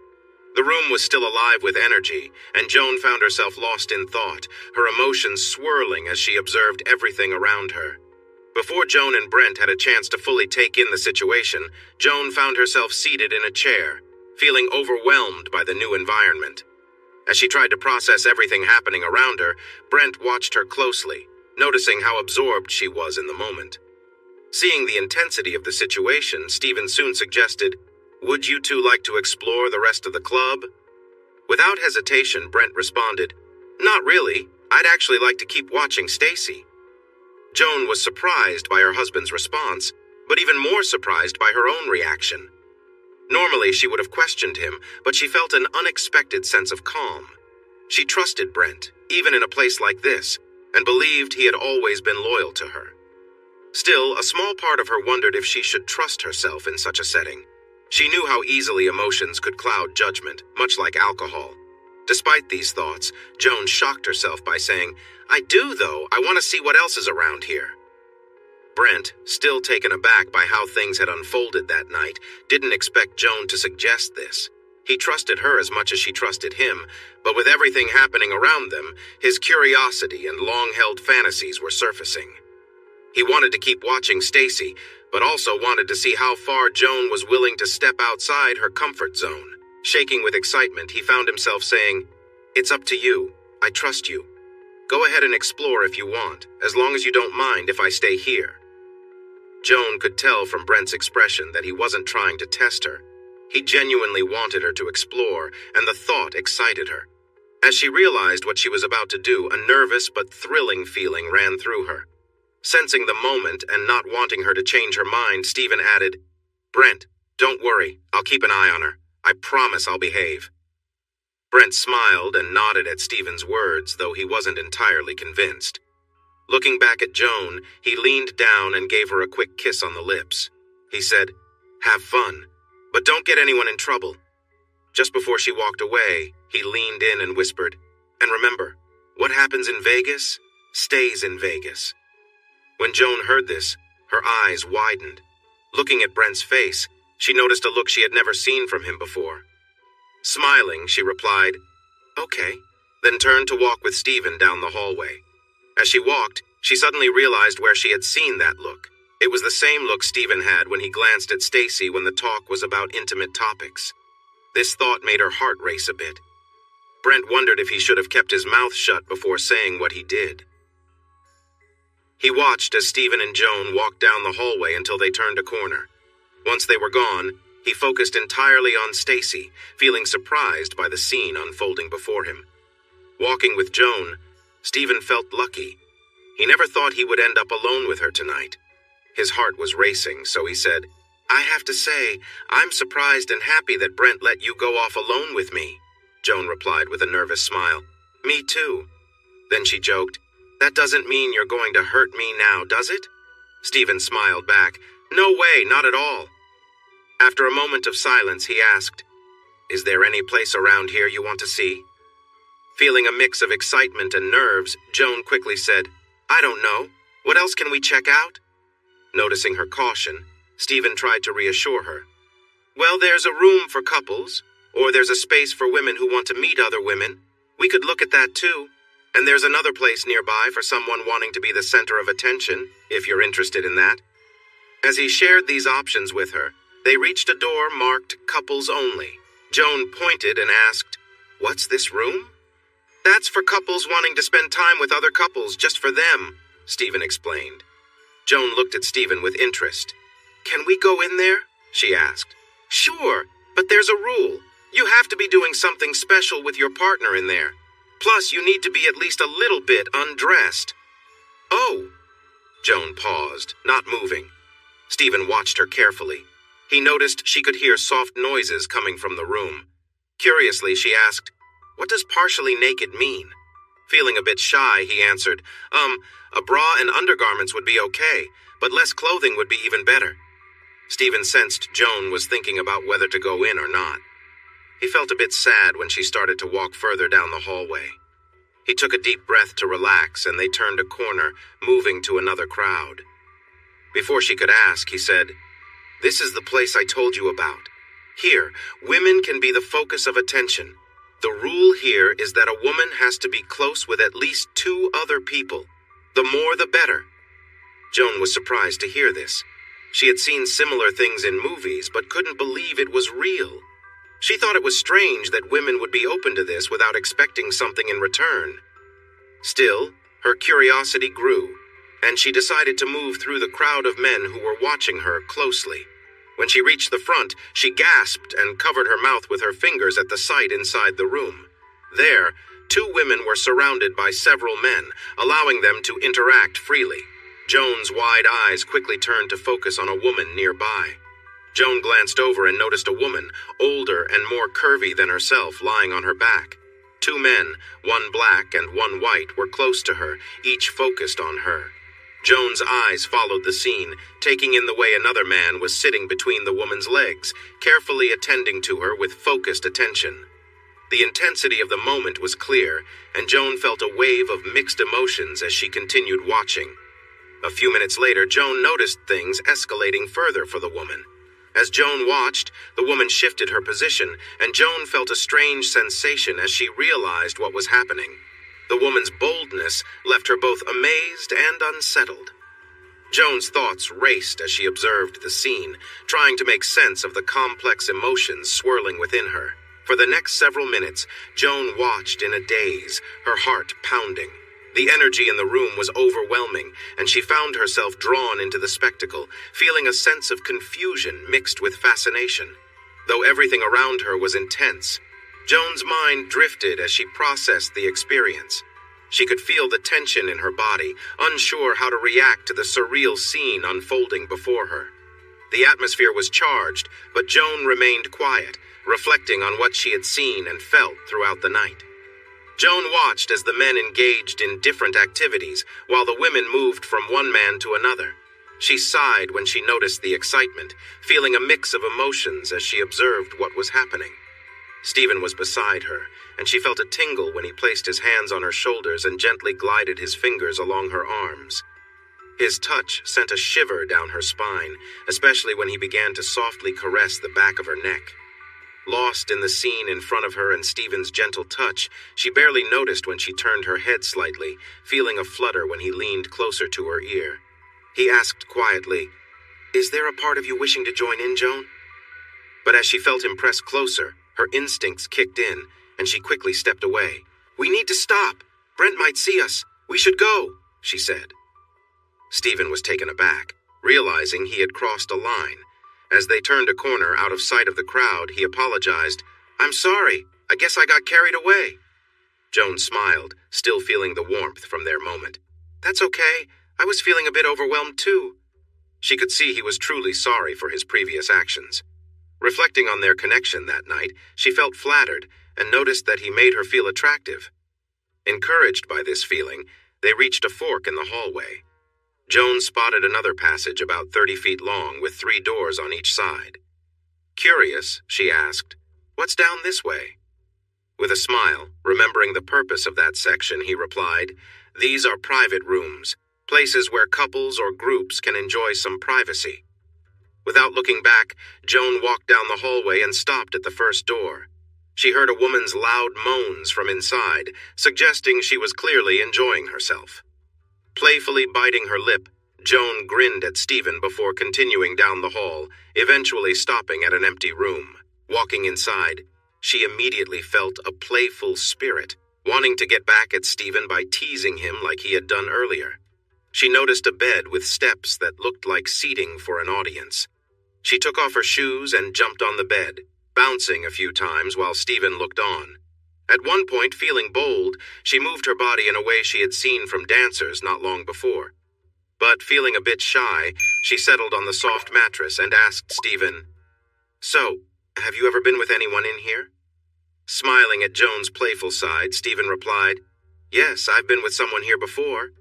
The room was still alive with energy, and Joan found herself lost in thought, her emotions swirling as she observed everything around her. Before Joan and Brent had a chance to fully take in the situation, Joan found herself seated in a chair, feeling overwhelmed by the new environment. As she tried to process everything happening around her, Brent watched her closely, noticing how absorbed she was in the moment. Seeing the intensity of the situation, Stephen soon suggested, "Would you two like to explore the rest of the club?" Without hesitation, Brent responded, "Not really. I'd actually like to keep watching Stacy." Joan was surprised by her husband's response, but even more surprised by her own reaction. Normally, she would have questioned him, but she felt an unexpected sense of calm. She trusted Brent, even in a place like this, and believed he had always been loyal to her. Still, a small part of her wondered if she should trust herself in such a setting. She knew how easily emotions could cloud judgment, much like alcohol. Despite these thoughts, Joan shocked herself by saying, "I do, though. I want to see what else is around here." Brent, still taken aback by how things had unfolded that night, didn't expect Joan to suggest this. He trusted her as much as she trusted him, but with everything happening around them, his curiosity and long-held fantasies were surfacing. He wanted to keep watching Stacy, but also wanted to see how far Joan was willing to step outside her comfort zone. Shaking with excitement, he found himself saying, "It's up to you. I trust you. Go ahead and explore if you want, as long as you don't mind if I stay here." Joan could tell from Brent's expression that he wasn't trying to test her. He genuinely wanted her to explore, and the thought excited her. As she realized what she was about to do, a nervous but thrilling feeling ran through her. Sensing the moment and not wanting her to change her mind, Stephen added, "Brent, don't worry. I'll keep an eye on her. I promise I'll behave." Brent smiled and nodded at Stephen's words, though he wasn't entirely convinced. Looking back at Joan, he leaned down and gave her a quick kiss on the lips. He said, "Have fun, but don't get anyone in trouble." Just before she walked away, he leaned in and whispered, "And remember, what happens in Vegas stays in Vegas." When Joan heard this, her eyes widened. Looking at Brent's face, she noticed a look she had never seen from him before. Smiling, she replied, "Okay," then turned to walk with Stephen down the hallway. As she walked, she suddenly realized where she had seen that look. It was the same look Stephen had when he glanced at Stacy when the talk was about intimate topics. This thought made her heart race a bit. Brent wondered if he should have kept his mouth shut before saying what he did. He watched as Stephen and Joan walked down the hallway until they turned a corner. Once they were gone, he focused entirely on Stacy, feeling surprised by the scene unfolding before him. Walking with Joan, Stephen felt lucky. He never thought he would end up alone with her tonight. His heart was racing, so he said, "I have to say, I'm surprised and happy that Brent let you go off alone with me." Joan replied with a nervous smile, "Me too." Then she joked, "That doesn't mean you're going to hurt me now, does it?" Stephen smiled back, "No way, not at all." After a moment of silence, he asked, "Is there any place around here you want to see?" Feeling a mix of excitement and nerves, Joan quickly said, "I don't know. What else can we check out?" Noticing her caution, Stephen tried to reassure her. "Well, there's a room for couples, or there's a space for women who want to meet other women. We could look at that too. And there's another place nearby for someone wanting to be the center of attention, if you're interested in that." As he shared these options with her, they reached a door marked Couples Only. Joan pointed and asked, "What's this room?" "That's for couples wanting to spend time with other couples just for them," Stephen explained. Joan looked at Stephen with interest. "Can we go in there?" she asked. "Sure, but there's a rule. You have to be doing something special with your partner in there. Plus, you need to be at least a little bit undressed." "Oh." Joan paused, not moving. Stephen watched her carefully. He noticed she could hear soft noises coming from the room. Curiously, she asked, "What does partially naked mean?" Feeling a bit shy, he answered, A bra and undergarments would be okay, but less clothing would be even better." Stephen sensed Joan was thinking about whether to go in or not. He felt a bit sad when she started to walk further down the hallway. He took a deep breath to relax, and they turned a corner, moving to another crowd. Before she could ask, he said, "This is the place I told you about. Here, women can be the focus of attention. The rule here is that a woman has to be close with at least 2 other people. The more the better." Joan was surprised to hear this. She had seen similar things in movies, but couldn't believe it was real. She thought it was strange that women would be open to this without expecting something in return. Still, her curiosity grew, and she decided to move through the crowd of men who were watching her closely. When she reached the front, she gasped and covered her mouth with her fingers at the sight inside the room. There, 2 women were surrounded by several men, allowing them to interact freely. Joan's wide eyes quickly turned to focus on a woman nearby. Joan glanced over and noticed a woman, older and more curvy than herself, lying on her back. 2 men, one black and one white, were close to her, each focused on her. Joan's eyes followed the scene, taking in the way another man was sitting between the woman's legs, carefully attending to her with focused attention. The intensity of the moment was clear, and Joan felt a wave of mixed emotions as she continued watching. A few minutes later, Joan noticed things escalating further for the woman. As Joan watched, the woman shifted her position, and Joan felt a strange sensation as she realized what was happening. The woman's boldness left her both amazed and unsettled. Joan's thoughts raced as she observed the scene, trying to make sense of the complex emotions swirling within her. For the next several minutes, Joan watched in a daze, her heart pounding. The energy in the room was overwhelming, and she found herself drawn into the spectacle, feeling a sense of confusion mixed with fascination. Though everything around her was intense, Joan's mind drifted as she processed the experience. She could feel the tension in her body, unsure how to react to the surreal scene unfolding before her. The atmosphere was charged, but Joan remained quiet, reflecting on what she had seen and felt throughout the night. Joan watched as the men engaged in different activities, while the women moved from one man to another. She sighed when she noticed the excitement, feeling a mix of emotions as she observed what was happening. Stephen was beside her, and she felt a tingle when he placed his hands on her shoulders and gently glided his fingers along her arms. His touch sent a shiver down her spine, especially when he began to softly caress the back of her neck. Lost in the scene in front of her and Stephen's gentle touch, she barely noticed when she turned her head slightly, feeling a flutter when he leaned closer to her ear. He asked quietly, "Is there a part of you wishing to join in, Joan?" But as she felt him press closer, her instincts kicked in, and she quickly stepped away. "We need to stop. Brent might see us. We should go," she said. Stephen was taken aback, realizing he had crossed a line. As they turned a corner out of sight of the crowd, he apologized. "I'm sorry. I guess I got carried away." Joan smiled, still feeling the warmth from their moment. "That's okay. I was feeling a bit overwhelmed too." She could see he was truly sorry for his previous actions. Reflecting on their connection that night, she felt flattered and noticed that he made her feel attractive. Encouraged by this feeling, they reached a fork in the hallway. Joan spotted another passage about 30 feet long with 3 doors on each side. Curious, she asked, "What's down this way?" With a smile, remembering the purpose of that section, he replied, "These are private rooms, places where couples or groups can enjoy some privacy." Without looking back, Joan walked down the hallway and stopped at the first door. She heard a woman's loud moans from inside, suggesting she was clearly enjoying herself. Playfully biting her lip, Joan grinned at Stephen before continuing down the hall, eventually stopping at an empty room. Walking inside, she immediately felt a playful spirit, wanting to get back at Stephen by teasing him like he had done earlier. She noticed a bed with steps that looked like seating for an audience. She took off her shoes and jumped on the bed, bouncing a few times while Stephen looked on. At one point, feeling bold, she moved her body in a way she had seen from dancers not long before. But feeling a bit shy, she settled on the soft mattress and asked Stephen, "So, have you ever been with anyone in here?" Smiling at Joan's playful side, Stephen replied, "Yes, I've been with someone here before."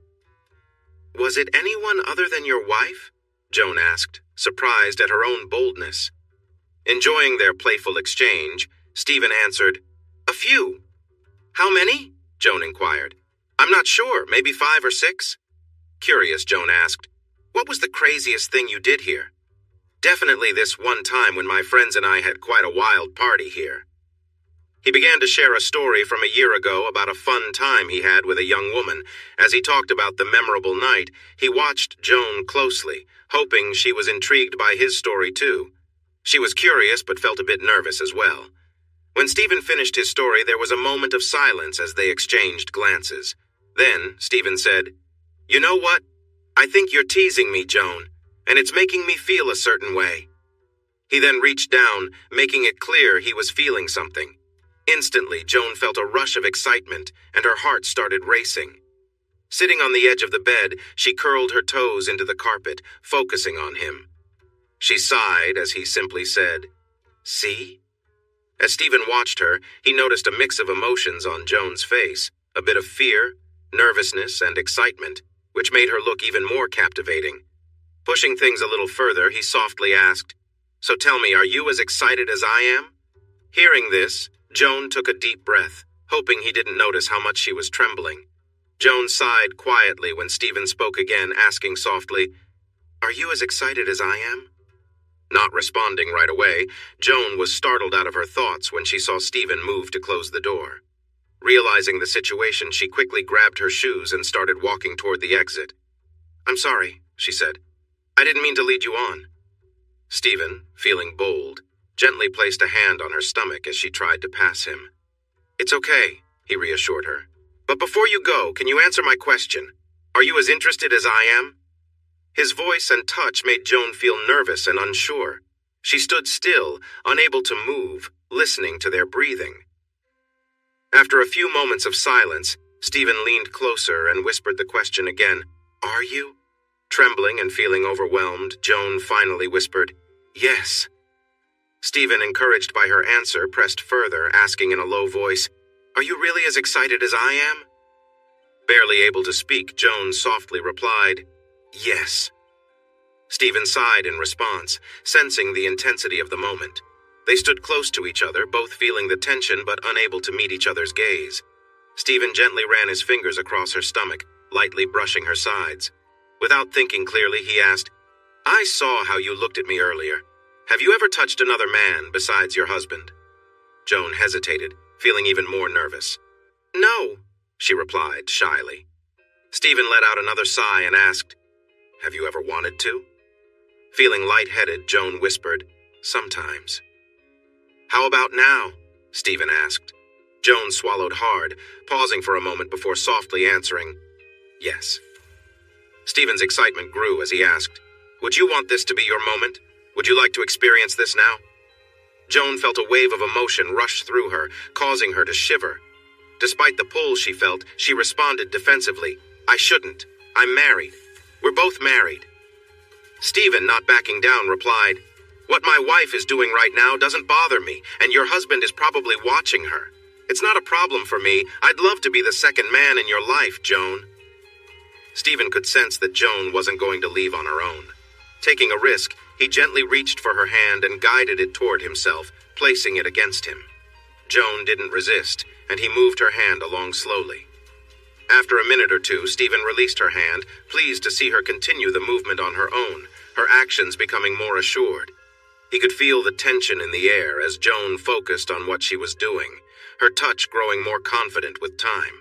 "Was it anyone other than your wife?" Joan asked, surprised at her own boldness. Enjoying their playful exchange, Stephen answered, "A few." "How many?" Joan inquired. "I'm not sure, maybe 5 or 6. Curious, Joan asked, "What was the craziest thing you did here?" "Definitely this one time when my friends and I had quite a wild party here." He began to share a story from a year ago about a fun time he had with a young woman. As he talked about the memorable night, he watched Joan closely, hoping she was intrigued by his story too. She was curious but felt a bit nervous as well. When Stephen finished his story, there was a moment of silence as they exchanged glances. Then Stephen said, "You know what? I think you're teasing me, Joan, and it's making me feel a certain way." He then reached down, making it clear he was feeling something. Instantly, Joan felt a rush of excitement, and her heart started racing. Sitting on the edge of the bed, she curled her toes into the carpet, focusing on him. She sighed as he simply said, "See?" As Stephen watched her, he noticed a mix of emotions on Joan's face, a bit of fear, nervousness, and excitement, which made her look even more captivating. Pushing things a little further, he softly asked, "So tell me, are you as excited as I am?" Hearing this, Joan took a deep breath, hoping he didn't notice how much she was trembling. Joan sighed quietly when Stephen spoke again, asking softly, "Are you as excited as I am?" Not responding right away, Joan was startled out of her thoughts when she saw Stephen move to close the door. Realizing the situation, she quickly grabbed her shoes and started walking toward the exit. "I'm sorry," she said. "I didn't mean to lead you on." Stephen, feeling bold, gently placed a hand on her stomach as she tried to pass him. "It's okay," he reassured her. "But before you go, can you answer my question? Are you as interested as I am?" His voice and touch made Joan feel nervous and unsure. She stood still, unable to move, listening to their breathing. After a few moments of silence, Stephen leaned closer and whispered the question again, "Are you?" Trembling and feeling overwhelmed, Joan finally whispered, "Yes." Stephen, encouraged by her answer, pressed further, asking in a low voice, "Are you really as excited as I am?" Barely able to speak, Joan softly replied, "Yes." Stephen sighed in response, sensing the intensity of the moment. They stood close to each other, both feeling the tension but unable to meet each other's gaze. Stephen gently ran his fingers across her stomach, lightly brushing her sides. Without thinking clearly, he asked, "I saw how you looked at me earlier. Have you ever touched another man besides your husband?" Joan hesitated, feeling even more nervous. "No," she replied shyly. Stephen let out another sigh and asked, "Have you ever wanted to?" Feeling lightheaded, Joan whispered, "Sometimes." "How about now?" Stephen asked. Joan swallowed hard, pausing for a moment before softly answering, "Yes." Stephen's excitement grew as he asked, "Would you want this to be your moment? Would you like to experience this now?" Joan felt a wave of emotion rush through her, causing her to shiver. Despite the pull she felt, she responded defensively, "I shouldn't. I'm married. We're both married." Stephen, not backing down, replied, "What my wife is doing right now doesn't bother me, and your husband is probably watching her. It's not a problem for me. I'd love to be the second man in your life, Joan." Stephen could sense that Joan wasn't going to leave on her own. Taking a risk, he gently reached for her hand and guided it toward himself, placing it against him. Joan didn't resist, and he moved her hand along slowly. After a minute or two, Stephen released her hand, pleased to see her continue the movement on her own, her actions becoming more assured. He could feel the tension in the air as Joan focused on what she was doing, her touch growing more confident with time.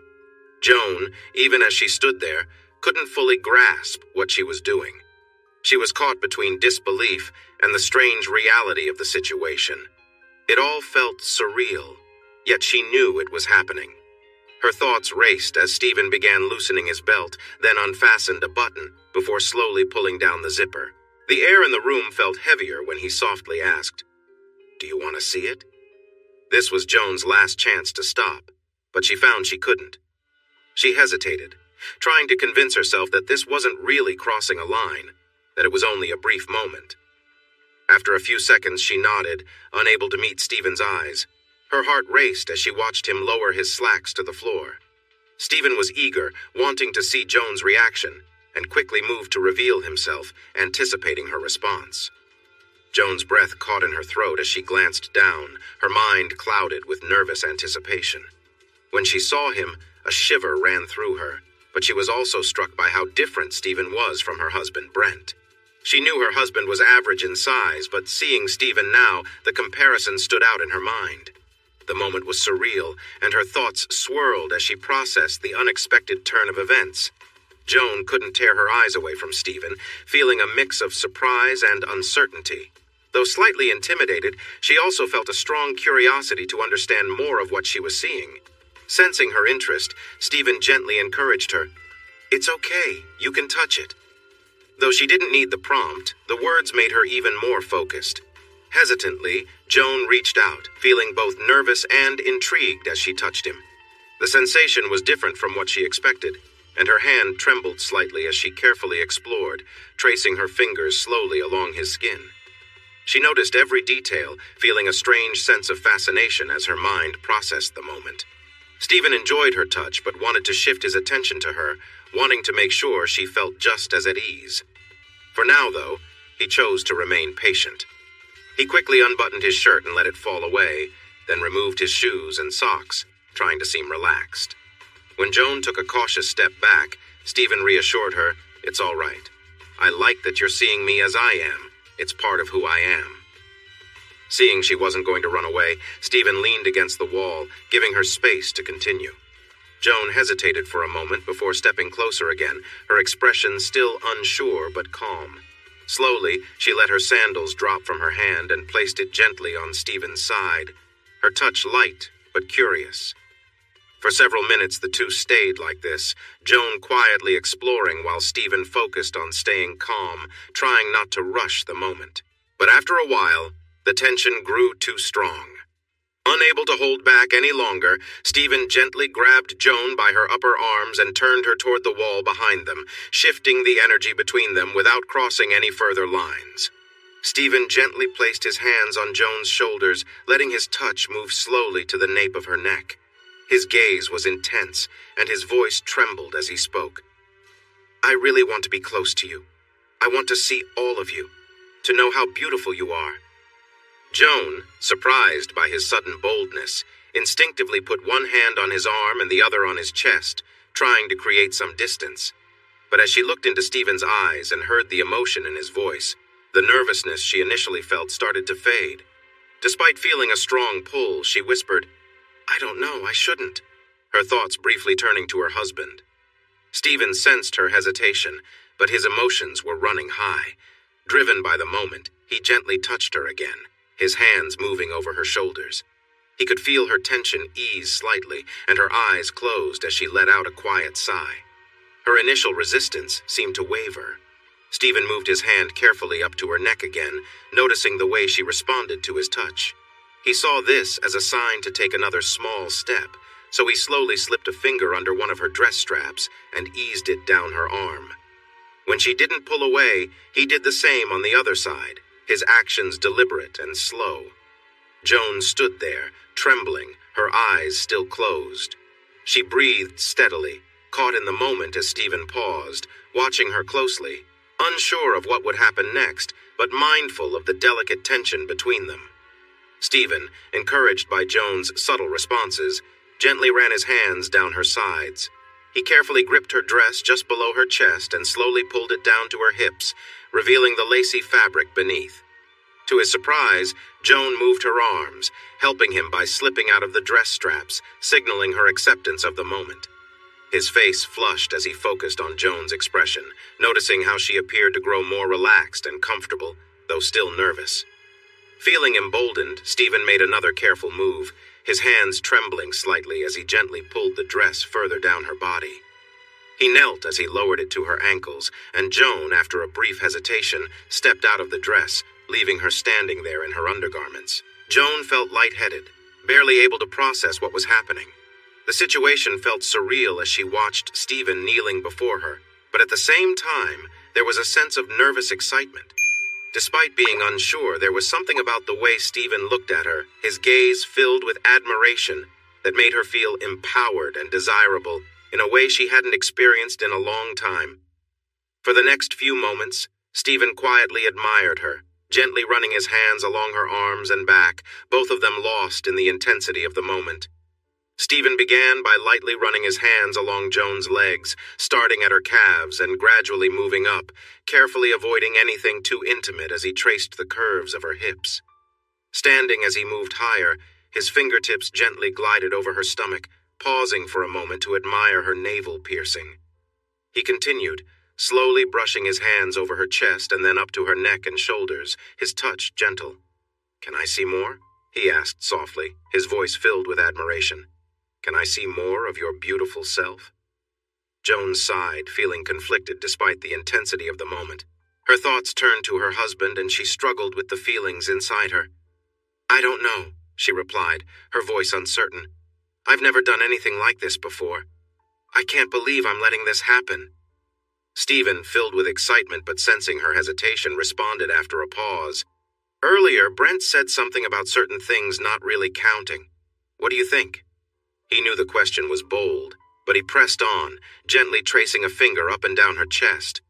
Joan, even as she stood there, couldn't fully grasp what she was doing. She was caught between disbelief and the strange reality of the situation. It all felt surreal, yet she knew it was happening. Her thoughts raced as Stephen began loosening his belt, then unfastened a button before slowly pulling down the zipper. The air in the room felt heavier when he softly asked, "Do you want to see it?" This was Joan's last chance to stop, but she found she couldn't. She hesitated, trying to convince herself that this wasn't really crossing a line, that it was only a brief moment. After a few seconds, she nodded, unable to meet Stephen's eyes. Her heart raced as she watched him lower his slacks to the floor. Stephen was eager, wanting to see Joan's reaction, and quickly moved to reveal himself, anticipating her response. Joan's breath caught in her throat as she glanced down, her mind clouded with nervous anticipation. When she saw him, a shiver ran through her, but she was also struck by how different Stephen was from her husband, Brent. She knew her husband was average in size, but seeing Stephen now, the comparison stood out in her mind. The moment was surreal, and her thoughts swirled as she processed the unexpected turn of events. Joan couldn't tear her eyes away from Stephen, feeling a mix of surprise and uncertainty. Though slightly intimidated, she also felt a strong curiosity to understand more of what she was seeing. Sensing her interest, Stephen gently encouraged her. "It's okay, you can touch it." Though she didn't need the prompt, the words made her even more focused. Hesitantly, Joan reached out, feeling both nervous and intrigued as she touched him. The sensation was different from what she expected, and her hand trembled slightly as she carefully explored, tracing her fingers slowly along his skin. She noticed every detail, feeling a strange sense of fascination as her mind processed the moment. Stephen enjoyed her touch but wanted to shift his attention to her, wanting to make sure she felt just as at ease. For now, though, he chose to remain patient. He quickly unbuttoned his shirt and let it fall away, then removed his shoes and socks, trying to seem relaxed. When Joan took a cautious step back, Stephen reassured her, "It's all right. I like that you're seeing me as I am. It's part of who I am." Seeing she wasn't going to run away, Stephen leaned against the wall, giving her space to continue. Joan hesitated for a moment before stepping closer again, her expression still unsure but calm. Slowly, she let her sandals drop from her hand and placed it gently on Stephen's side, her touch light but curious. For several minutes the two stayed like this, Joan quietly exploring while Stephen focused on staying calm, trying not to rush the moment. But after a while, the tension grew too strong. Unable to hold back any longer, Stephen gently grabbed Joan by her upper arms and turned her toward the wall behind them, shifting the energy between them without crossing any further lines. Stephen gently placed his hands on Joan's shoulders, letting his touch move slowly to the nape of her neck. His gaze was intense, and his voice trembled as he spoke. "I really want to be close to you. I want to see all of you, to know how beautiful you are." Joan, surprised by his sudden boldness, instinctively put one hand on his arm and the other on his chest, trying to create some distance. But as she looked into Stephen's eyes and heard the emotion in his voice, the nervousness she initially felt started to fade. Despite feeling a strong pull, she whispered, "I don't know, I shouldn't," her thoughts briefly turning to her husband. Stephen sensed her hesitation, but his emotions were running high. Driven by the moment, he gently touched her again, his hands moving over her shoulders. He could feel her tension ease slightly, and her eyes closed as she let out a quiet sigh. Her initial resistance seemed to waver. Stephen moved his hand carefully up to her neck again, noticing the way she responded to his touch. He saw this as a sign to take another small step, so he slowly slipped a finger under one of her dress straps and eased it down her arm. When she didn't pull away, he did the same on the other side, his actions deliberate and slow. Joan stood there, trembling, her eyes still closed. She breathed steadily, caught in the moment as Stephen paused, watching her closely, unsure of what would happen next, but mindful of the delicate tension between them. Stephen, encouraged by Joan's subtle responses, gently ran his hands down her sides. He carefully gripped her dress just below her chest and slowly pulled it down to her hips, revealing the lacy fabric beneath. To his surprise, Joan moved her arms, helping him by slipping out of the dress straps, signaling her acceptance of the moment. His face flushed as he focused on Joan's expression, noticing how she appeared to grow more relaxed and comfortable, though still nervous. Feeling emboldened, Stephen made another careful move, his hands trembling slightly as he gently pulled the dress further down her body. He knelt as he lowered it to her ankles, and Joan, after a brief hesitation, stepped out of the dress, leaving her standing there in her undergarments. Joan felt lightheaded, barely able to process what was happening. The situation felt surreal as she watched Stephen kneeling before her, but at the same time, there was a sense of nervous excitement. Despite being unsure, there was something about the way Stephen looked at her, his gaze filled with admiration, that made her feel empowered and desirable in a way she hadn't experienced in a long time. For the next few moments, Stephen quietly admired her, gently running his hands along her arms and back, both of them lost in the intensity of the moment. Stephen began by lightly running his hands along Joan's legs, starting at her calves and gradually moving up, carefully avoiding anything too intimate as he traced the curves of her hips. Standing as he moved higher, his fingertips gently glided over her stomach, pausing for a moment to admire her navel piercing. He continued, slowly brushing his hands over her chest and then up to her neck and shoulders, his touch gentle. "Can I see more?" he asked softly, his voice filled with admiration. "Can I see more of your beautiful self?" Joan sighed, feeling conflicted despite the intensity of the moment. Her thoughts turned to her husband and she struggled with the feelings inside her. "I don't know," she replied, her voice uncertain. "I've never done anything like this before. I can't believe I'm letting this happen." Stephen, filled with excitement but sensing her hesitation, responded after a pause. "Earlier, Brent said something about certain things not really counting. What do you think?" He knew the question was bold, but he pressed on, gently tracing a finger up and down her chest.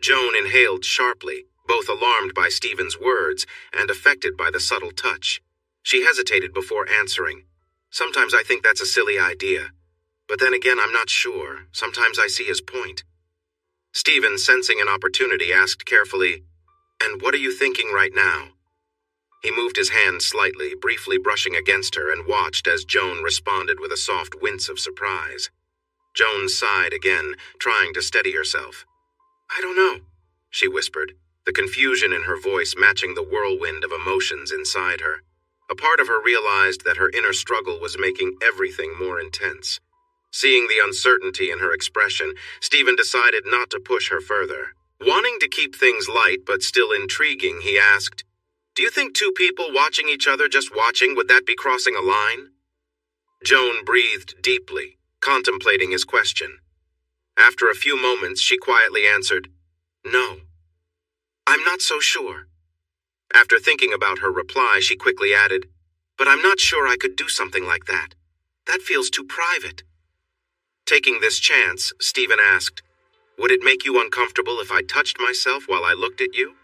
Joan inhaled sharply, both alarmed by Stephen's words and affected by the subtle touch. She hesitated before answering. "Sometimes I think that's a silly idea. But then again, I'm not sure. Sometimes I see his point." Stephen, sensing an opportunity, asked carefully, "And what are you thinking right now?" He moved his hand slightly, briefly brushing against her, and watched as Joan responded with a soft wince of surprise. Joan sighed again, trying to steady herself. "I don't know," she whispered, the confusion in her voice matching the whirlwind of emotions inside her. A part of her realized that her inner struggle was making everything more intense. Seeing the uncertainty in her expression, Stephen decided not to push her further. Wanting to keep things light but still intriguing, he asked, "Do you think two people watching each other just watching, would that be crossing a line?" Joan breathed deeply, contemplating his question. After a few moments, she quietly answered, "No. I'm not so sure." After thinking about her reply, she quickly added, "But I'm not sure I could do something like that. That feels too private." Taking this chance, Stephen asked, "Would it make you uncomfortable if I touched myself while I looked at you?"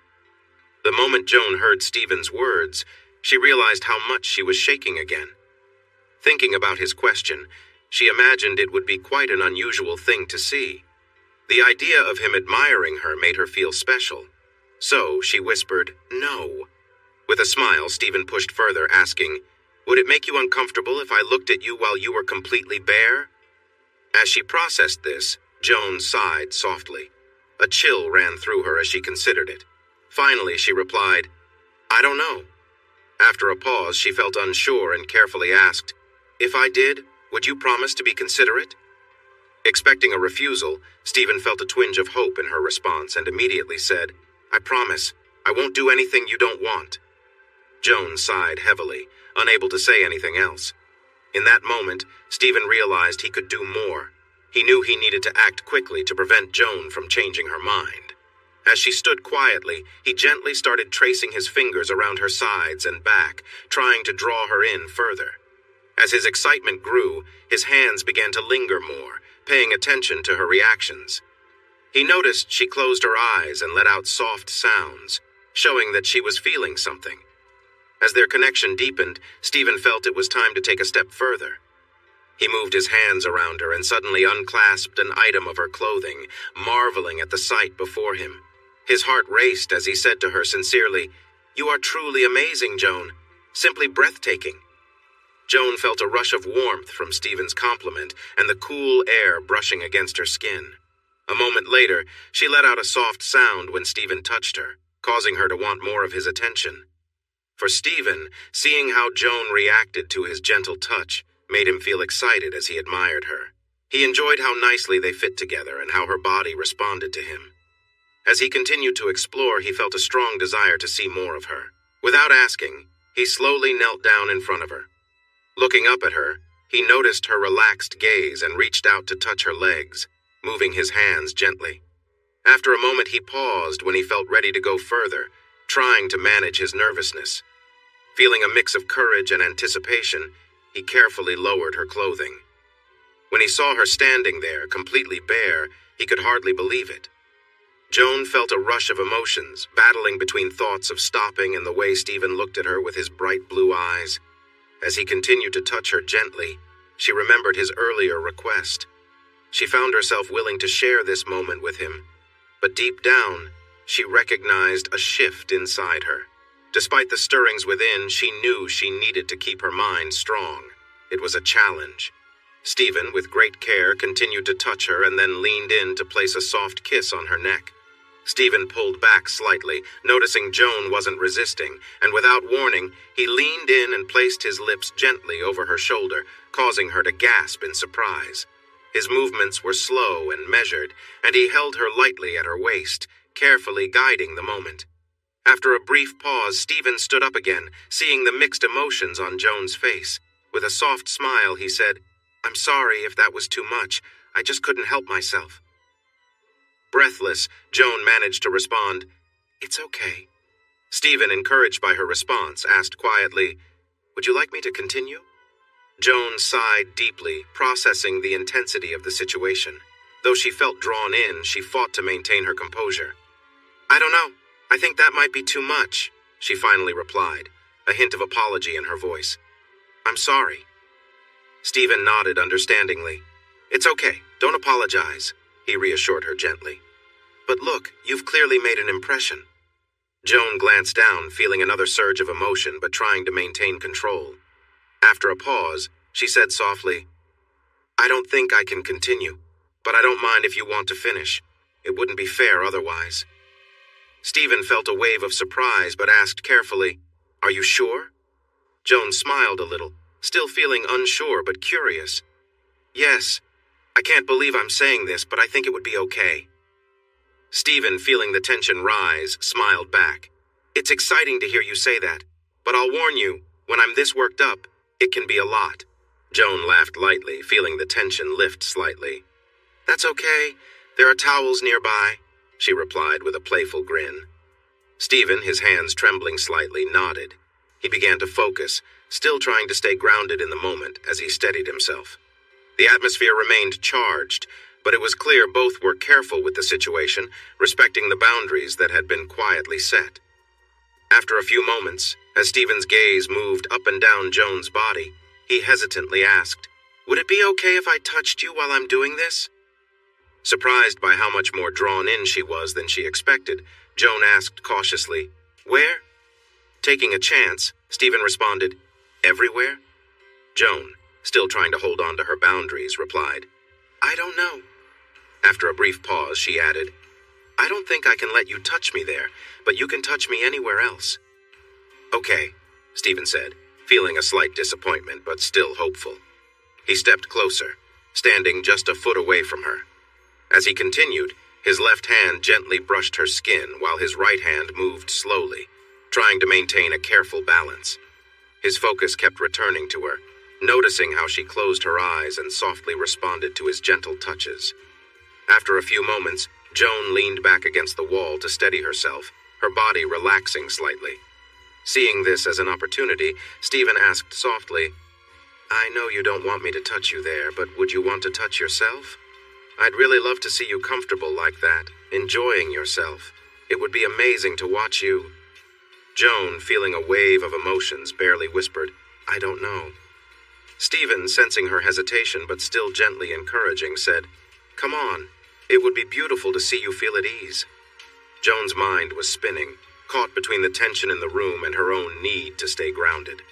The moment Joan heard Stephen's words, she realized how much she was shaking again. Thinking about his question, she imagined it would be quite an unusual thing to see. The idea of him admiring her made her feel special. So she whispered, "No." With a smile, Stephen pushed further, asking, "Would it make you uncomfortable if I looked at you while you were completely bare?" As she processed this, Joan sighed softly. A chill ran through her as she considered it. Finally, she replied, "I don't know." After a pause, she felt unsure and carefully asked, "If I did, would you promise to be considerate?" Expecting a refusal, Stephen felt a twinge of hope in her response and immediately said, "I promise. I won't do anything you don't want." Joan sighed heavily, unable to say anything else. In that moment, Stephen realized he could do more. He knew he needed to act quickly to prevent Joan from changing her mind. As she stood quietly, he gently started tracing his fingers around her sides and back, trying to draw her in further. As his excitement grew, his hands began to linger more, paying attention to her reactions. He noticed she closed her eyes and let out soft sounds, showing that she was feeling something. As their connection deepened, Stephen felt it was time to take a step further. He moved his hands around her and suddenly unclasped an item of her clothing, marveling at the sight before him. His heart raced as he said to her sincerely, "You are truly amazing, Joan. Simply breathtaking." Joan felt a rush of warmth from Stephen's compliment and the cool air brushing against her skin. A moment later, she let out a soft sound when Stephen touched her, causing her to want more of his attention. For Stephen, seeing how Joan reacted to his gentle touch made him feel excited as he admired her. He enjoyed how nicely they fit together and how her body responded to him. As he continued to explore, he felt a strong desire to see more of her. Without asking, he slowly knelt down in front of her. Looking up at her, he noticed her relaxed gaze and reached out to touch her legs, moving his hands gently. After a moment, he paused when he felt ready to go further, trying to manage his nervousness. Feeling a mix of courage and anticipation, he carefully lowered her clothing. When he saw her standing there, completely bare, he could hardly believe it. Joan felt a rush of emotions, battling between thoughts of stopping and the way Stephen looked at her with his bright blue eyes. As he continued to touch her gently, she remembered his earlier request. She found herself willing to share this moment with him, but deep down, she recognized a shift inside her. Despite the stirrings within, she knew she needed to keep her mind strong. It was a challenge. Stephen, with great care, continued to touch her and then leaned in to place a soft kiss on her neck. Stephen pulled back slightly, noticing Joan wasn't resisting, and without warning, he leaned in and placed his lips gently over her shoulder, causing her to gasp in surprise. His movements were slow and measured, and he held her lightly at her waist, carefully guiding the moment. After a brief pause, Stephen stood up again, seeing the mixed emotions on Joan's face. With a soft smile, he said, "I'm sorry if that was too much. I just couldn't help myself." Breathless, Joan managed to respond, "It's okay." Stephen, encouraged by her response, asked quietly, "Would you like me to continue?" Joan sighed deeply, processing the intensity of the situation. Though she felt drawn in, she fought to maintain her composure. "I don't know. I think that might be too much," she finally replied, a hint of apology in her voice. "I'm sorry." Stephen nodded understandingly. "It's okay. Don't apologize," he reassured her gently. "But look, you've clearly made an impression." Joan glanced down, feeling another surge of emotion but trying to maintain control. After a pause, she said softly, "I don't think I can continue, but I don't mind if you want to finish. It wouldn't be fair otherwise." Stephen felt a wave of surprise but asked carefully, "Are you sure?" Joan smiled a little, still feeling unsure but curious. "Yes. I can't believe I'm saying this, but I think it would be okay." Stephen, feeling the tension rise, smiled back. "It's exciting to hear you say that, but I'll warn you, when I'm this worked up, it can be a lot." Joan laughed lightly, feeling the tension lift slightly. "That's okay. There are towels nearby," she replied with a playful grin. Stephen, his hands trembling slightly, nodded. He began to focus, still trying to stay grounded in the moment as he steadied himself. The atmosphere remained charged, but it was clear both were careful with the situation, respecting the boundaries that had been quietly set. After a few moments, as Stephen's gaze moved up and down Joan's body, he hesitantly asked, "Would it be okay if I touched you while I'm doing this?" Surprised by how much more drawn in she was than she expected, Joan asked cautiously, "Where?" Taking a chance, Stephen responded, "Everywhere?" Joan, still trying to hold on to her boundaries, replied, "I don't know." After a brief pause, she added, "I don't think I can let you touch me there, but you can touch me anywhere else." "Okay," Stephen said, feeling a slight disappointment but still hopeful. He stepped closer, standing just a foot away from her. As he continued, his left hand gently brushed her skin while his right hand moved slowly, trying to maintain a careful balance. His focus kept returning to her, noticing how she closed her eyes and softly responded to his gentle touches. After a few moments, Joan leaned back against the wall to steady herself, her body relaxing slightly. Seeing this as an opportunity, Stephen asked softly, "I know you don't want me to touch you there, but would you want to touch yourself? I'd really love to see you comfortable like that, enjoying yourself. It would be amazing to watch you." Joan, feeling a wave of emotions, barely whispered, "I don't know." Stephen, sensing her hesitation but still gently encouraging, said, "Come on, it would be beautiful to see you feel at ease." Joan's mind was spinning, caught between the tension in the room and her own need to stay grounded.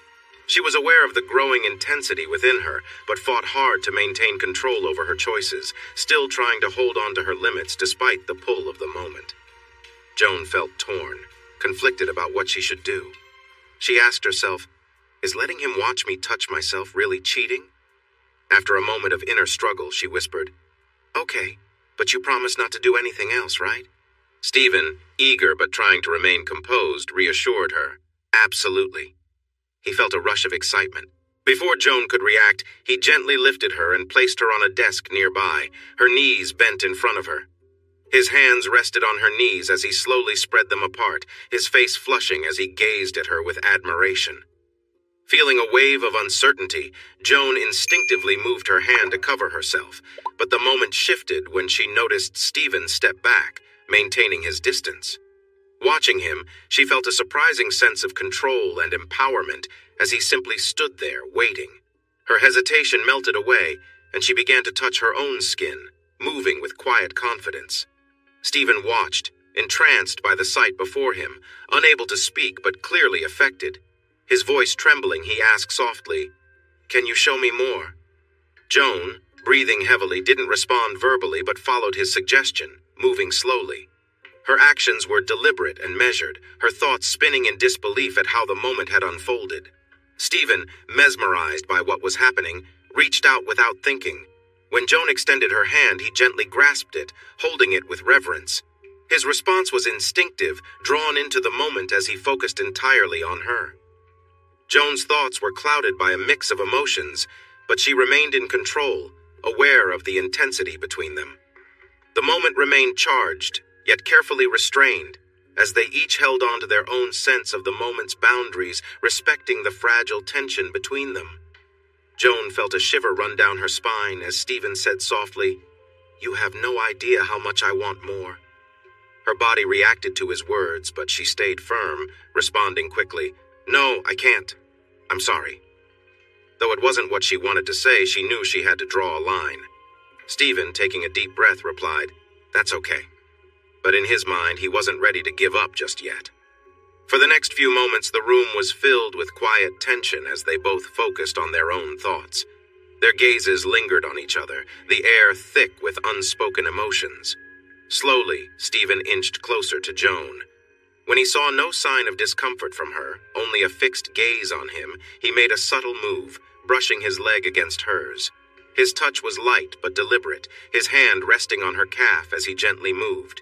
She was aware of the growing intensity within her, but fought hard to maintain control over her choices, still trying to hold on to her limits despite the pull of the moment. Joan felt torn, conflicted about what she should do. She asked herself, "Is letting him watch me touch myself really cheating?" After a moment of inner struggle, she whispered, "Okay, but you promise not to do anything else, right?" Stephen, eager but trying to remain composed, reassured her, "Absolutely." He felt a rush of excitement. Before Joan could react, he gently lifted her and placed her on a desk nearby, her knees bent in front of her. His hands rested on her knees as he slowly spread them apart, his face flushing as he gazed at her with admiration. Feeling a wave of uncertainty, Joan instinctively moved her hand to cover herself, but the moment shifted when she noticed Stephen step back, maintaining his distance. Watching him, she felt a surprising sense of control and empowerment as he simply stood there, waiting. Her hesitation melted away, and she began to touch her own skin, moving with quiet confidence. Stephen watched, entranced by the sight before him, unable to speak but clearly affected. His voice trembling, he asked softly, "Can you show me more?" Joan, breathing heavily, didn't respond verbally but followed his suggestion, moving slowly. Her actions were deliberate and measured, her thoughts spinning in disbelief at how the moment had unfolded. Stephen, mesmerized by what was happening, reached out without thinking. When Joan extended her hand, he gently grasped it, holding it with reverence. His response was instinctive, drawn into the moment as he focused entirely on her. Joan's thoughts were clouded by a mix of emotions, but she remained in control, aware of the intensity between them. The moment remained charged, yet carefully restrained, as they each held on to their own sense of the moment's boundaries, respecting the fragile tension between them. Joan felt a shiver run down her spine as Stephen said softly, "You have no idea how much I want more." Her body reacted to his words, but she stayed firm, responding quickly, "No, I can't. I'm sorry." Though it wasn't what she wanted to say, she knew she had to draw a line. Stephen, taking a deep breath, replied, "That's okay." But in his mind, he wasn't ready to give up just yet. For the next few moments, the room was filled with quiet tension as they both focused on their own thoughts. Their gazes lingered on each other, the air thick with unspoken emotions. Slowly, Stephen inched closer to Joan. When he saw no sign of discomfort from her, only a fixed gaze on him, he made a subtle move, brushing his leg against hers. His touch was light but deliberate, his hand resting on her calf as he gently moved.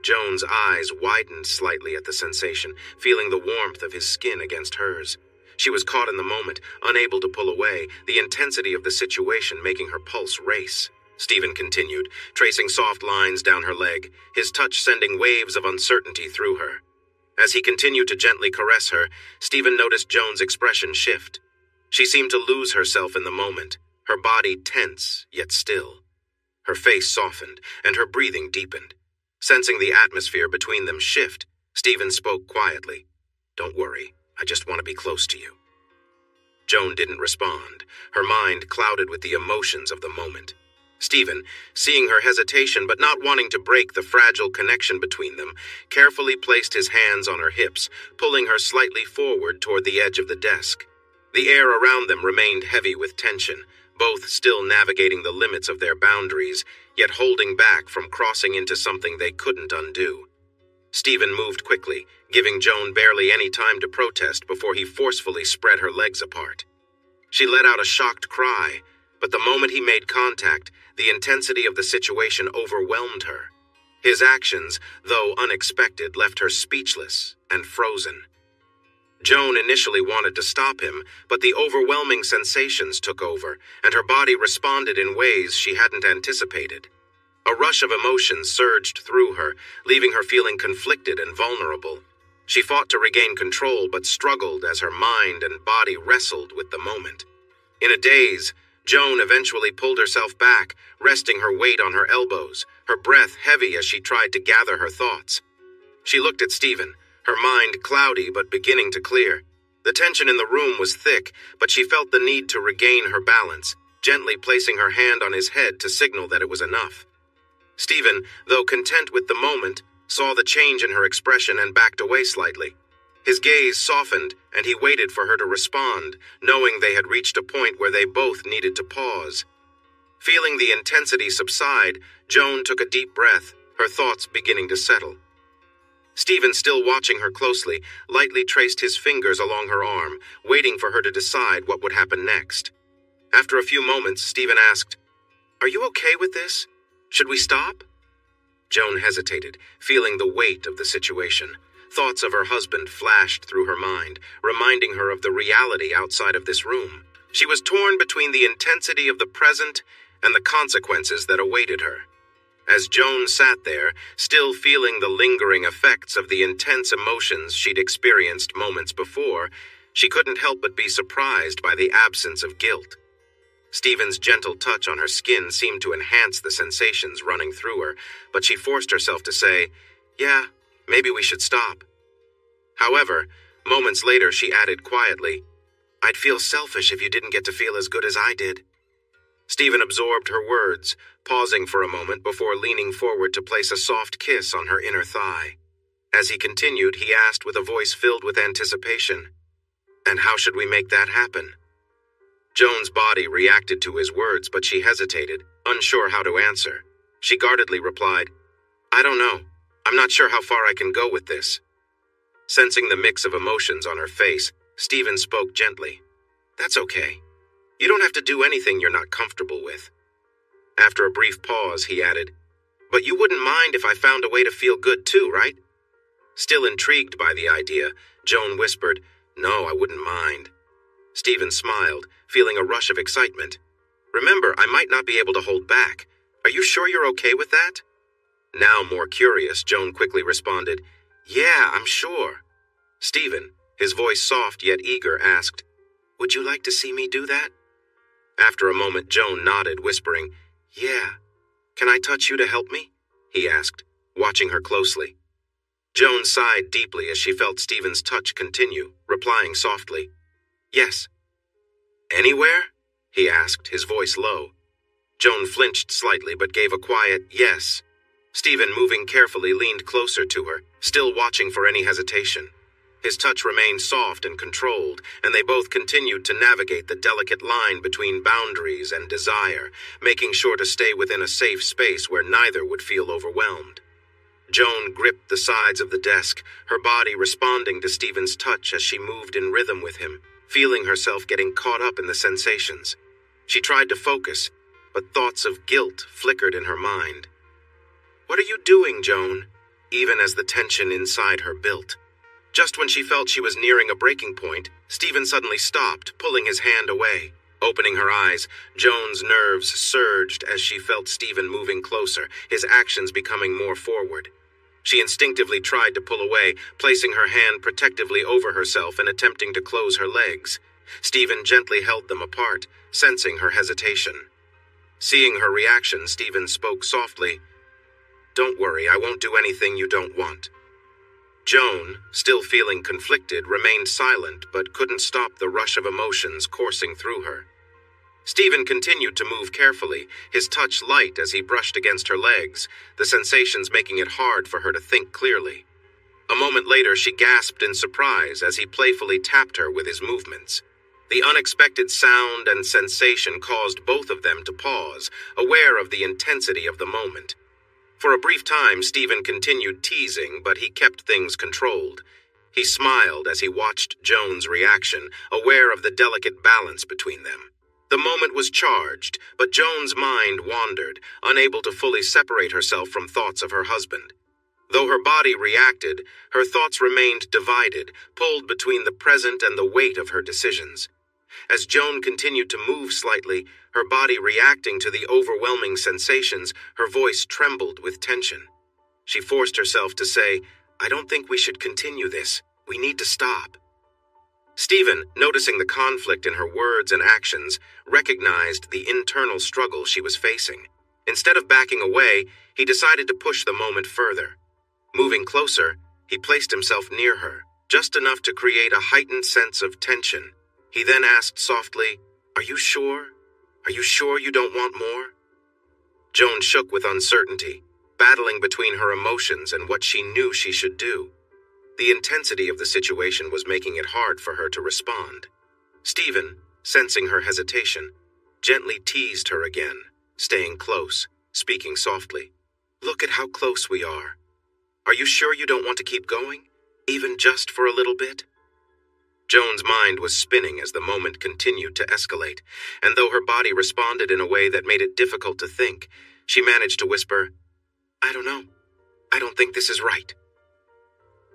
Joan's eyes widened slightly at the sensation, feeling the warmth of his skin against hers. She was caught in the moment, unable to pull away, the intensity of the situation making her pulse race. Stephen continued, tracing soft lines down her leg, his touch sending waves of uncertainty through her. As he continued to gently caress her, Stephen noticed Joan's expression shift. She seemed to lose herself in the moment, her body tense yet still. Her face softened, and her breathing deepened. Sensing the atmosphere between them shift, Stephen spoke quietly, "Don't worry, I just want to be close to you." Joan didn't respond, her mind clouded with the emotions of the moment. Stephen, seeing her hesitation but not wanting to break the fragile connection between them, carefully placed his hands on her hips, pulling her slightly forward toward the edge of the desk. The air around them remained heavy with tension, both still navigating the limits of their boundaries, yet holding back from crossing into something they couldn't undo. Stephen moved quickly, giving Joan barely any time to protest before he forcefully spread her legs apart. She let out a shocked cry, but the moment he made contact, the intensity of the situation overwhelmed her. His actions, though unexpected, left her speechless and frozen. Joan initially wanted to stop him, but the overwhelming sensations took over, and her body responded in ways she hadn't anticipated. A rush of emotions surged through her, leaving her feeling conflicted and vulnerable. She fought to regain control, but struggled as her mind and body wrestled with the moment. In a daze, Joan eventually pulled herself back, resting her weight on her elbows, her breath heavy as she tried to gather her thoughts. She looked at Stephen, her mind cloudy but beginning to clear. The tension in the room was thick, but she felt the need to regain her balance, gently placing her hand on his head to signal that it was enough. Stephen, though content with the moment, saw the change in her expression and backed away slightly. His gaze softened, and he waited for her to respond, knowing they had reached a point where they both needed to pause. Feeling the intensity subside, Joan took a deep breath, her thoughts beginning to settle. Stephen, still watching her closely, lightly traced his fingers along her arm, waiting for her to decide what would happen next. After a few moments, Stephen asked, "Are you okay with this? Should we stop?" Joan hesitated, feeling the weight of the situation. Thoughts of her husband flashed through her mind, reminding her of the reality outside of this room. She was torn between the intensity of the present and the consequences that awaited her. As Joan sat there, still feeling the lingering effects of the intense emotions she'd experienced moments before, she couldn't help but be surprised by the absence of guilt. Stephen's gentle touch on her skin seemed to enhance the sensations running through her, but she forced herself to say, "Yeah, maybe we should stop." However, moments later she added quietly, "I'd feel selfish if you didn't get to feel as good as I did." Stephen absorbed her words, pausing for a moment before leaning forward to place a soft kiss on her inner thigh. As he continued, he asked with a voice filled with anticipation, "And how should we make that happen?" Joan's body reacted to his words, but she hesitated, unsure how to answer. She guardedly replied, "I don't know. I'm not sure how far I can go with this." Sensing the mix of emotions on her face, Stephen spoke gently. "That's okay. You don't have to do anything you're not comfortable with." After a brief pause, he added, "But you wouldn't mind if I found a way to feel good too, right?" Still intrigued by the idea, Joan whispered, "No, I wouldn't mind." Stephen smiled, feeling a rush of excitement. "Remember, I might not be able to hold back. Are you sure you're okay with that?" Now more curious, Joan quickly responded, "Yeah, I'm sure." Stephen, his voice soft yet eager, asked, "Would you like to see me do that?" After a moment, Joan nodded, whispering, "Yeah. Can I touch you to help me?" he asked, watching her closely. Joan sighed deeply as she felt Stephen's touch continue, replying softly, "Yes." "Anywhere?" he asked, his voice low. Joan flinched slightly but gave a quiet yes. Stephen, moving carefully, leaned closer to her, still watching for any hesitation. His touch remained soft and controlled, and they both continued to navigate the delicate line between boundaries and desire, making sure to stay within a safe space where neither would feel overwhelmed. Joan gripped the sides of the desk, her body responding to Stephen's touch as she moved in rhythm with him, feeling herself getting caught up in the sensations. She tried to focus, but thoughts of guilt flickered in her mind. "What are you doing, Joan?" even as the tension inside her built. Just when she felt she was nearing a breaking point, Stephen suddenly stopped, pulling his hand away. Opening her eyes, Joan's nerves surged as she felt Stephen moving closer, his actions becoming more forward. She instinctively tried to pull away, placing her hand protectively over herself and attempting to close her legs. Stephen gently held them apart, sensing her hesitation. Seeing her reaction, Stephen spoke softly, "Don't worry, I won't do anything you don't want." Joan, still feeling conflicted, remained silent but couldn't stop the rush of emotions coursing through her. Stephen continued to move carefully, his touch light as he brushed against her legs, the sensations making it hard for her to think clearly. A moment later, she gasped in surprise as he playfully tapped her with his movements. The unexpected sound and sensation caused both of them to pause, aware of the intensity of the moment. For a brief time, Stephen continued teasing, but he kept things controlled. He smiled as he watched Joan's reaction, aware of the delicate balance between them. The moment was charged, but Joan's mind wandered, unable to fully separate herself from thoughts of her husband. Though her body reacted, her thoughts remained divided, pulled between the present and the weight of her decisions. As Joan continued to move slightly, her body reacting to the overwhelming sensations, her voice trembled with tension. She forced herself to say, "I don't think we should continue this. We need to stop." Stephen, noticing the conflict in her words and actions, recognized the internal struggle she was facing. Instead of backing away, he decided to push the moment further. Moving closer, he placed himself near her, just enough to create a heightened sense of tension. He then asked softly, "Are you sure? Are you sure you don't want more?" Joan shook with uncertainty, battling between her emotions and what she knew she should do. The intensity of the situation was making it hard for her to respond. Stephen, sensing her hesitation, gently teased her again, staying close, speaking softly. "Look at how close we are. Are you sure you don't want to keep going, even just for a little bit?" Joan's mind was spinning as the moment continued to escalate, and though her body responded in a way that made it difficult to think, she managed to whisper, "I don't know. I don't think this is right."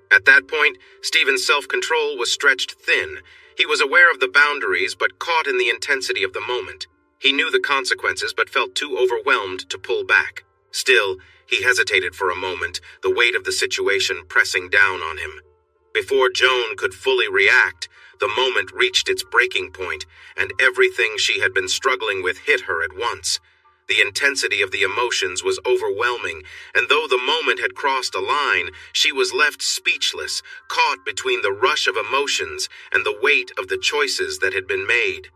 At that point, Stephen's self-control was stretched thin. He was aware of the boundaries but caught in the intensity of the moment. He knew the consequences but felt too overwhelmed to pull back. Still, he hesitated for a moment, the weight of the situation pressing down on him. Before Joan could fully react, the moment reached its breaking point, and everything she had been struggling with hit her at once. The intensity of the emotions was overwhelming, and though the moment had crossed a line, she was left speechless, caught between the rush of emotions and the weight of the choices that had been made.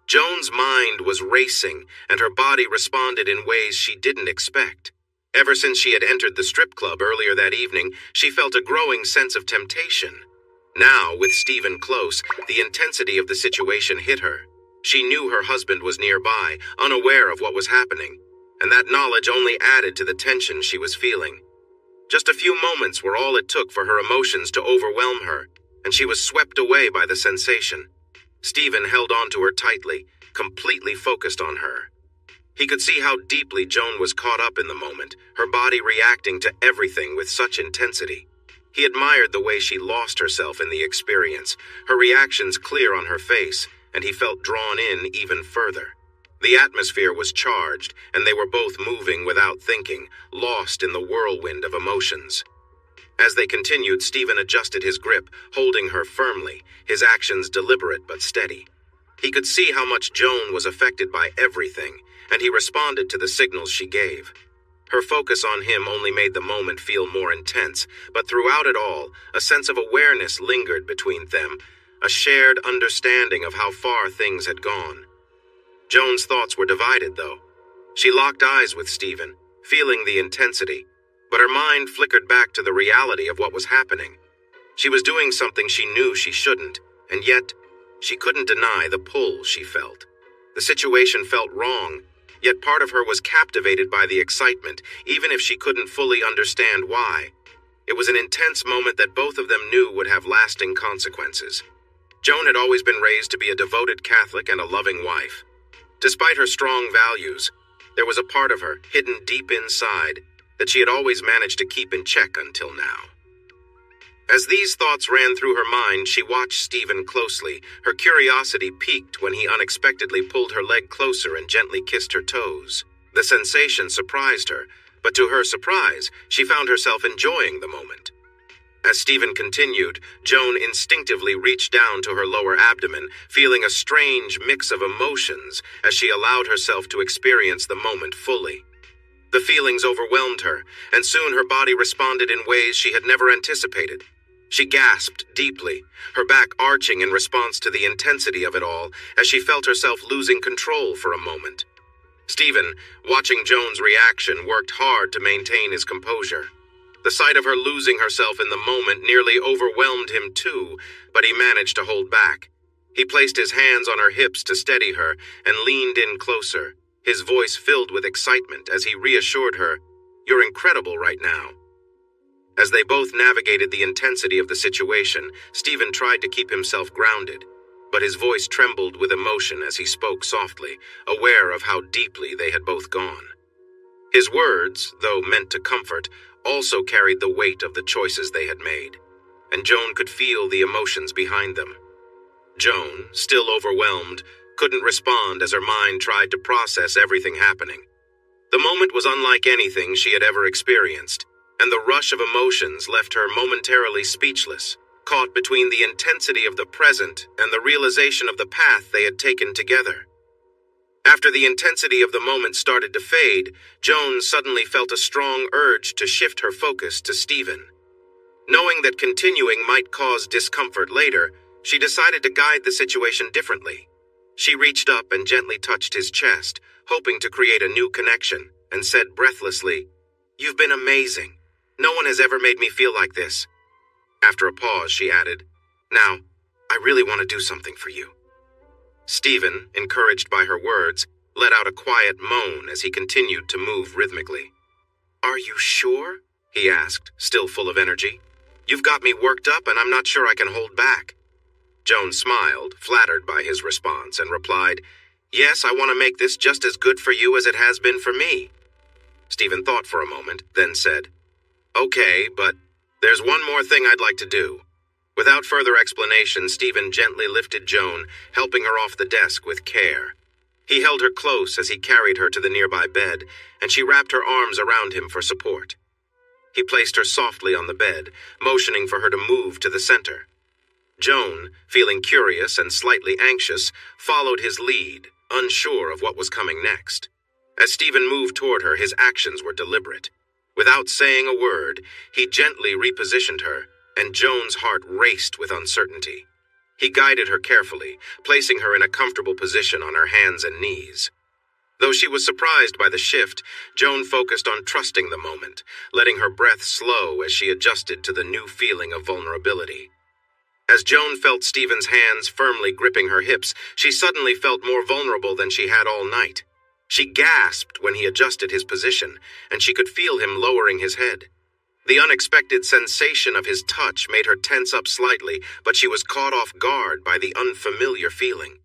Joan's mind was racing, and her body responded in ways she didn't expect. Ever since she had entered the strip club earlier that evening, she felt a growing sense of temptation. Now, with Stephen close, the intensity of the situation hit her. She knew her husband was nearby, unaware of what was happening, and that knowledge only added to the tension she was feeling. Just a few moments were all it took for her emotions to overwhelm her, and she was swept away by the sensation. Stephen held on to her tightly, completely focused on her. He could see how deeply Joan was caught up in the moment, her body reacting to everything with such intensity. He admired the way she lost herself in the experience, her reactions clear on her face, and he felt drawn in even further. The atmosphere was charged, and they were both moving without thinking, lost in the whirlwind of emotions. As they continued, Stephen adjusted his grip, holding her firmly, his actions deliberate but steady. He could see how much Joan was affected by everything, and he responded to the signals she gave. Her focus on him only made the moment feel more intense, but throughout it all, a sense of awareness lingered between them, a shared understanding of how far things had gone. Joan's thoughts were divided, though. She locked eyes with Stephen, feeling the intensity, but her mind flickered back to the reality of what was happening. She was doing something she knew she shouldn't, and yet she couldn't deny the pull she felt. The situation felt wrong, yet part of her was captivated by the excitement, even if she couldn't fully understand why. It was an intense moment that both of them knew would have lasting consequences. Joan had always been raised to be a devoted Catholic and a loving wife. Despite her strong values, there was a part of her, hidden deep inside, that she had always managed to keep in check until now. As these thoughts ran through her mind, she watched Stephen closely. Her curiosity piqued when he unexpectedly pulled her leg closer and gently kissed her toes. The sensation surprised her, but to her surprise, she found herself enjoying the moment. As Stephen continued, Joan instinctively reached down to her lower abdomen, feeling a strange mix of emotions as she allowed herself to experience the moment fully. The feelings overwhelmed her, and soon her body responded in ways she had never anticipated. She gasped deeply, her back arching in response to the intensity of it all, as she felt herself losing control for a moment. Stephen, watching Joan's reaction, worked hard to maintain his composure. The sight of her losing herself in the moment nearly overwhelmed him too, but he managed to hold back. He placed his hands on her hips to steady her and leaned in closer, his voice filled with excitement as he reassured her, "You're incredible right now." As they both navigated the intensity of the situation, Stephen tried to keep himself grounded, but his voice trembled with emotion as he spoke softly, aware of how deeply they had both gone. His words, though meant to comfort, also carried the weight of the choices they had made, and Joan could feel the emotions behind them. Joan, still overwhelmed, couldn't respond as her mind tried to process everything happening. The moment was unlike anything she had ever experienced, and the rush of emotions left her momentarily speechless, caught between the intensity of the present and the realization of the path they had taken together. After the intensity of the moment started to fade, Joan suddenly felt a strong urge to shift her focus to Stephen. Knowing that continuing might cause discomfort later, she decided to guide the situation differently. She reached up and gently touched his chest, hoping to create a new connection, and said breathlessly, "You've been amazing. No one has ever made me feel like this." After a pause, she added, "Now, I really want to do something for you." Stephen, encouraged by her words, let out a quiet moan as he continued to move rhythmically. "Are you sure?" he asked, still full of energy. "You've got me worked up and I'm not sure I can hold back." Joan smiled, flattered by his response, and replied, "Yes, I want to make this just as good for you as it has been for me." Stephen thought for a moment, then said, "Okay, but there's one more thing I'd like to do." Without further explanation, Stephen gently lifted Joan, helping her off the desk with care. He held her close as he carried her to the nearby bed, and she wrapped her arms around him for support. He placed her softly on the bed, motioning for her to move to the center. Joan, feeling curious and slightly anxious, followed his lead, unsure of what was coming next. As Stephen moved toward her, his actions were deliberate. Without saying a word, he gently repositioned her, and Joan's heart raced with uncertainty. He guided her carefully, placing her in a comfortable position on her hands and knees. Though she was surprised by the shift, Joan focused on trusting the moment, letting her breath slow as she adjusted to the new feeling of vulnerability. As Joan felt Stephen's hands firmly gripping her hips, she suddenly felt more vulnerable than she had all night. She gasped when he adjusted his position, and she could feel him lowering his head. The unexpected sensation of his touch made her tense up slightly, but she was caught off guard by the unfamiliar feeling.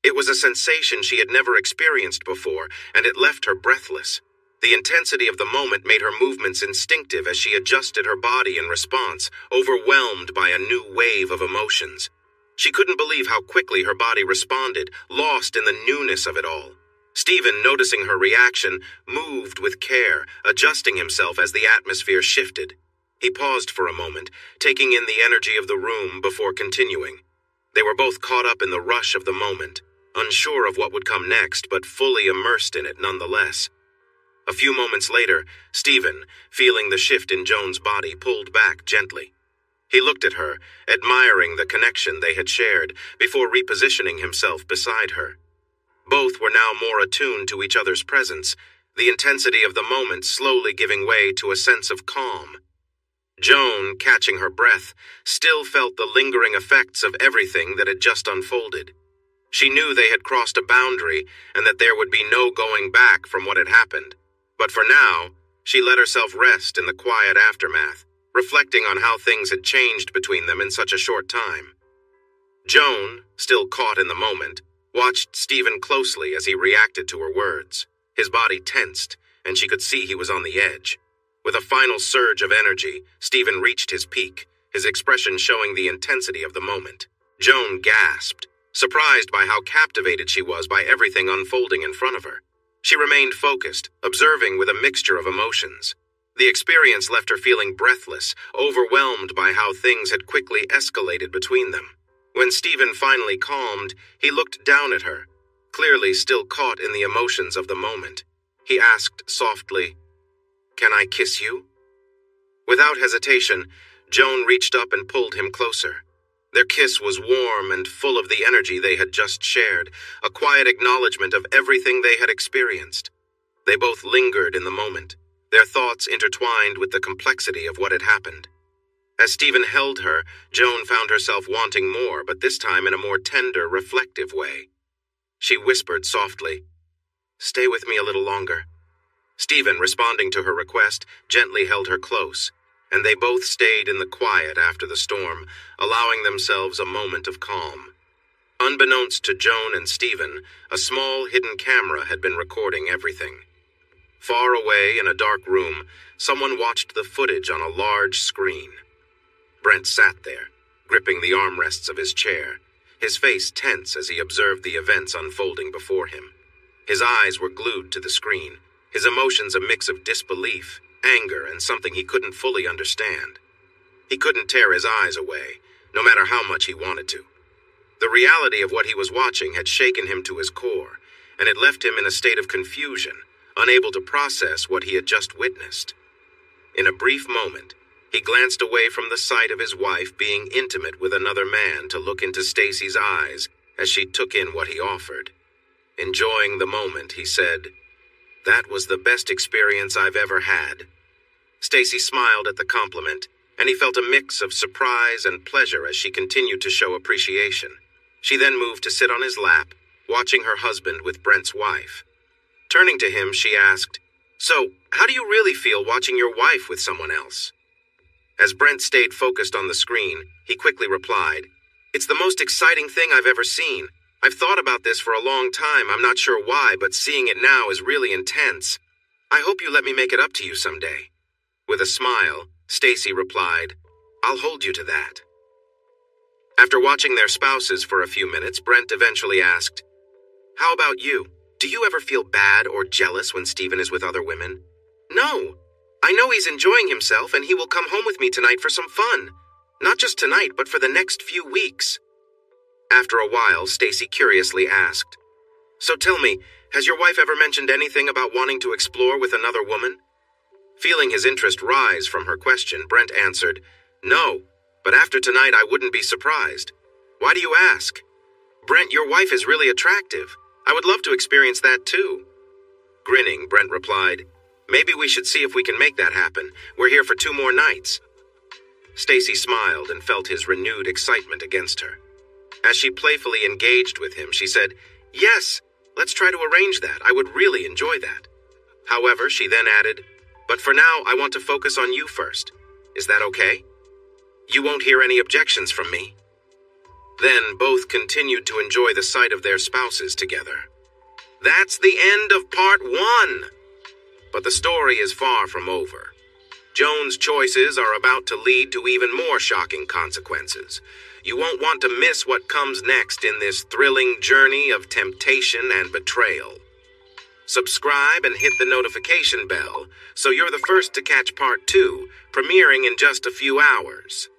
It was a sensation she had never experienced before, and it left her breathless. The intensity of the moment made her movements instinctive as she adjusted her body in response, overwhelmed by a new wave of emotions. She couldn't believe how quickly her body responded, lost in the newness of it all. Stephen, noticing her reaction, moved with care, adjusting himself as the atmosphere shifted. He paused for a moment, taking in the energy of the room before continuing. They were both caught up in the rush of the moment, unsure of what would come next, but fully immersed in it nonetheless. A few moments later, Stephen, feeling the shift in Joan's body, pulled back gently. He looked at her, admiring the connection they had shared, before repositioning himself beside her. Both were now more attuned to each other's presence, the intensity of the moment slowly giving way to a sense of calm. Joan, catching her breath, still felt the lingering effects of everything that had just unfolded. She knew they had crossed a boundary and that there would be no going back from what had happened. But for now, she let herself rest in the quiet aftermath, reflecting on how things had changed between them in such a short time. Joan, still caught in the moment, watched Stephen closely as he reacted to her words. His body tensed, and she could see he was on the edge. With a final surge of energy, Stephen reached his peak, his expression showing the intensity of the moment. Joan gasped, surprised by how captivated she was by everything unfolding in front of her. She remained focused, observing with a mixture of emotions. The experience left her feeling breathless, overwhelmed by how things had quickly escalated between them. When Stephen finally calmed, he looked down at her, clearly still caught in the emotions of the moment. He asked softly, "Can I kiss you?" Without hesitation, Joan reached up and pulled him closer. Their kiss was warm and full of the energy they had just shared, a quiet acknowledgement of everything they had experienced. They both lingered in the moment, their thoughts intertwined with the complexity of what had happened. As Stephen held her, Joan found herself wanting more, but this time in a more tender, reflective way. She whispered softly, "Stay with me a little longer." Stephen, responding to her request, gently held her close, and they both stayed in the quiet after the storm, allowing themselves a moment of calm. Unbeknownst to Joan and Stephen, a small hidden camera had been recording everything. Far away in a dark room, someone watched the footage on a large screen. Brent sat there, gripping the armrests of his chair, his face tense as he observed the events unfolding before him. His eyes were glued to the screen, his emotions a mix of disbelief, anger, and something he couldn't fully understand. He couldn't tear his eyes away, no matter how much he wanted to. The reality of what he was watching had shaken him to his core, and it left him in a state of confusion, unable to process what he had just witnessed. In a brief moment, he glanced away from the sight of his wife being intimate with another man to look into Stacy's eyes as she took in what he offered. Enjoying the moment, he said, "That was the best experience I've ever had." Stacy smiled at the compliment, and he felt a mix of surprise and pleasure as she continued to show appreciation. She then moved to sit on his lap, watching her husband with Brent's wife. Turning to him, she asked, "So, how do you really feel watching your wife with someone else?" As Brent stayed focused on the screen, he quickly replied, "It's the most exciting thing I've ever seen. I've thought about this for a long time, I'm not sure why, but seeing it now is really intense. I hope you let me make it up to you someday." With a smile, Stacy replied, "I'll hold you to that." After watching their spouses for a few minutes, Brent eventually asked, "How about you? Do you ever feel bad or jealous when Stephen is with other women?" "No. I know he's enjoying himself and he will come home with me tonight for some fun. Not just tonight, but for the next few weeks. After a while, Stacy curiously asked, "So tell me, has your wife ever mentioned anything about wanting to explore with another woman?" Feeling his interest rise from her question, Brent answered, "No, but after tonight I wouldn't be surprised. Why do you ask?" "Brent, your wife is really attractive. I would love to experience that too." Grinning, Brent replied, "Maybe we should see if we can make that happen. We're here for 2 more nights." Stacy smiled and felt his renewed excitement against her. As she playfully engaged with him, she said, "Yes, let's try to arrange that. I would really enjoy that." However, she then added, "But for now, I want to focus on you first. Is that okay? You won't hear any objections from me." Then both continued to enjoy the sight of their spouses together. That's the end of part 1. But the story is far from over. Joan's choices are about to lead to even more shocking consequences. You won't want to miss what comes next in this thrilling journey of temptation and betrayal. Subscribe and hit the notification bell so you're the first to catch part 2, premiering in just a few hours.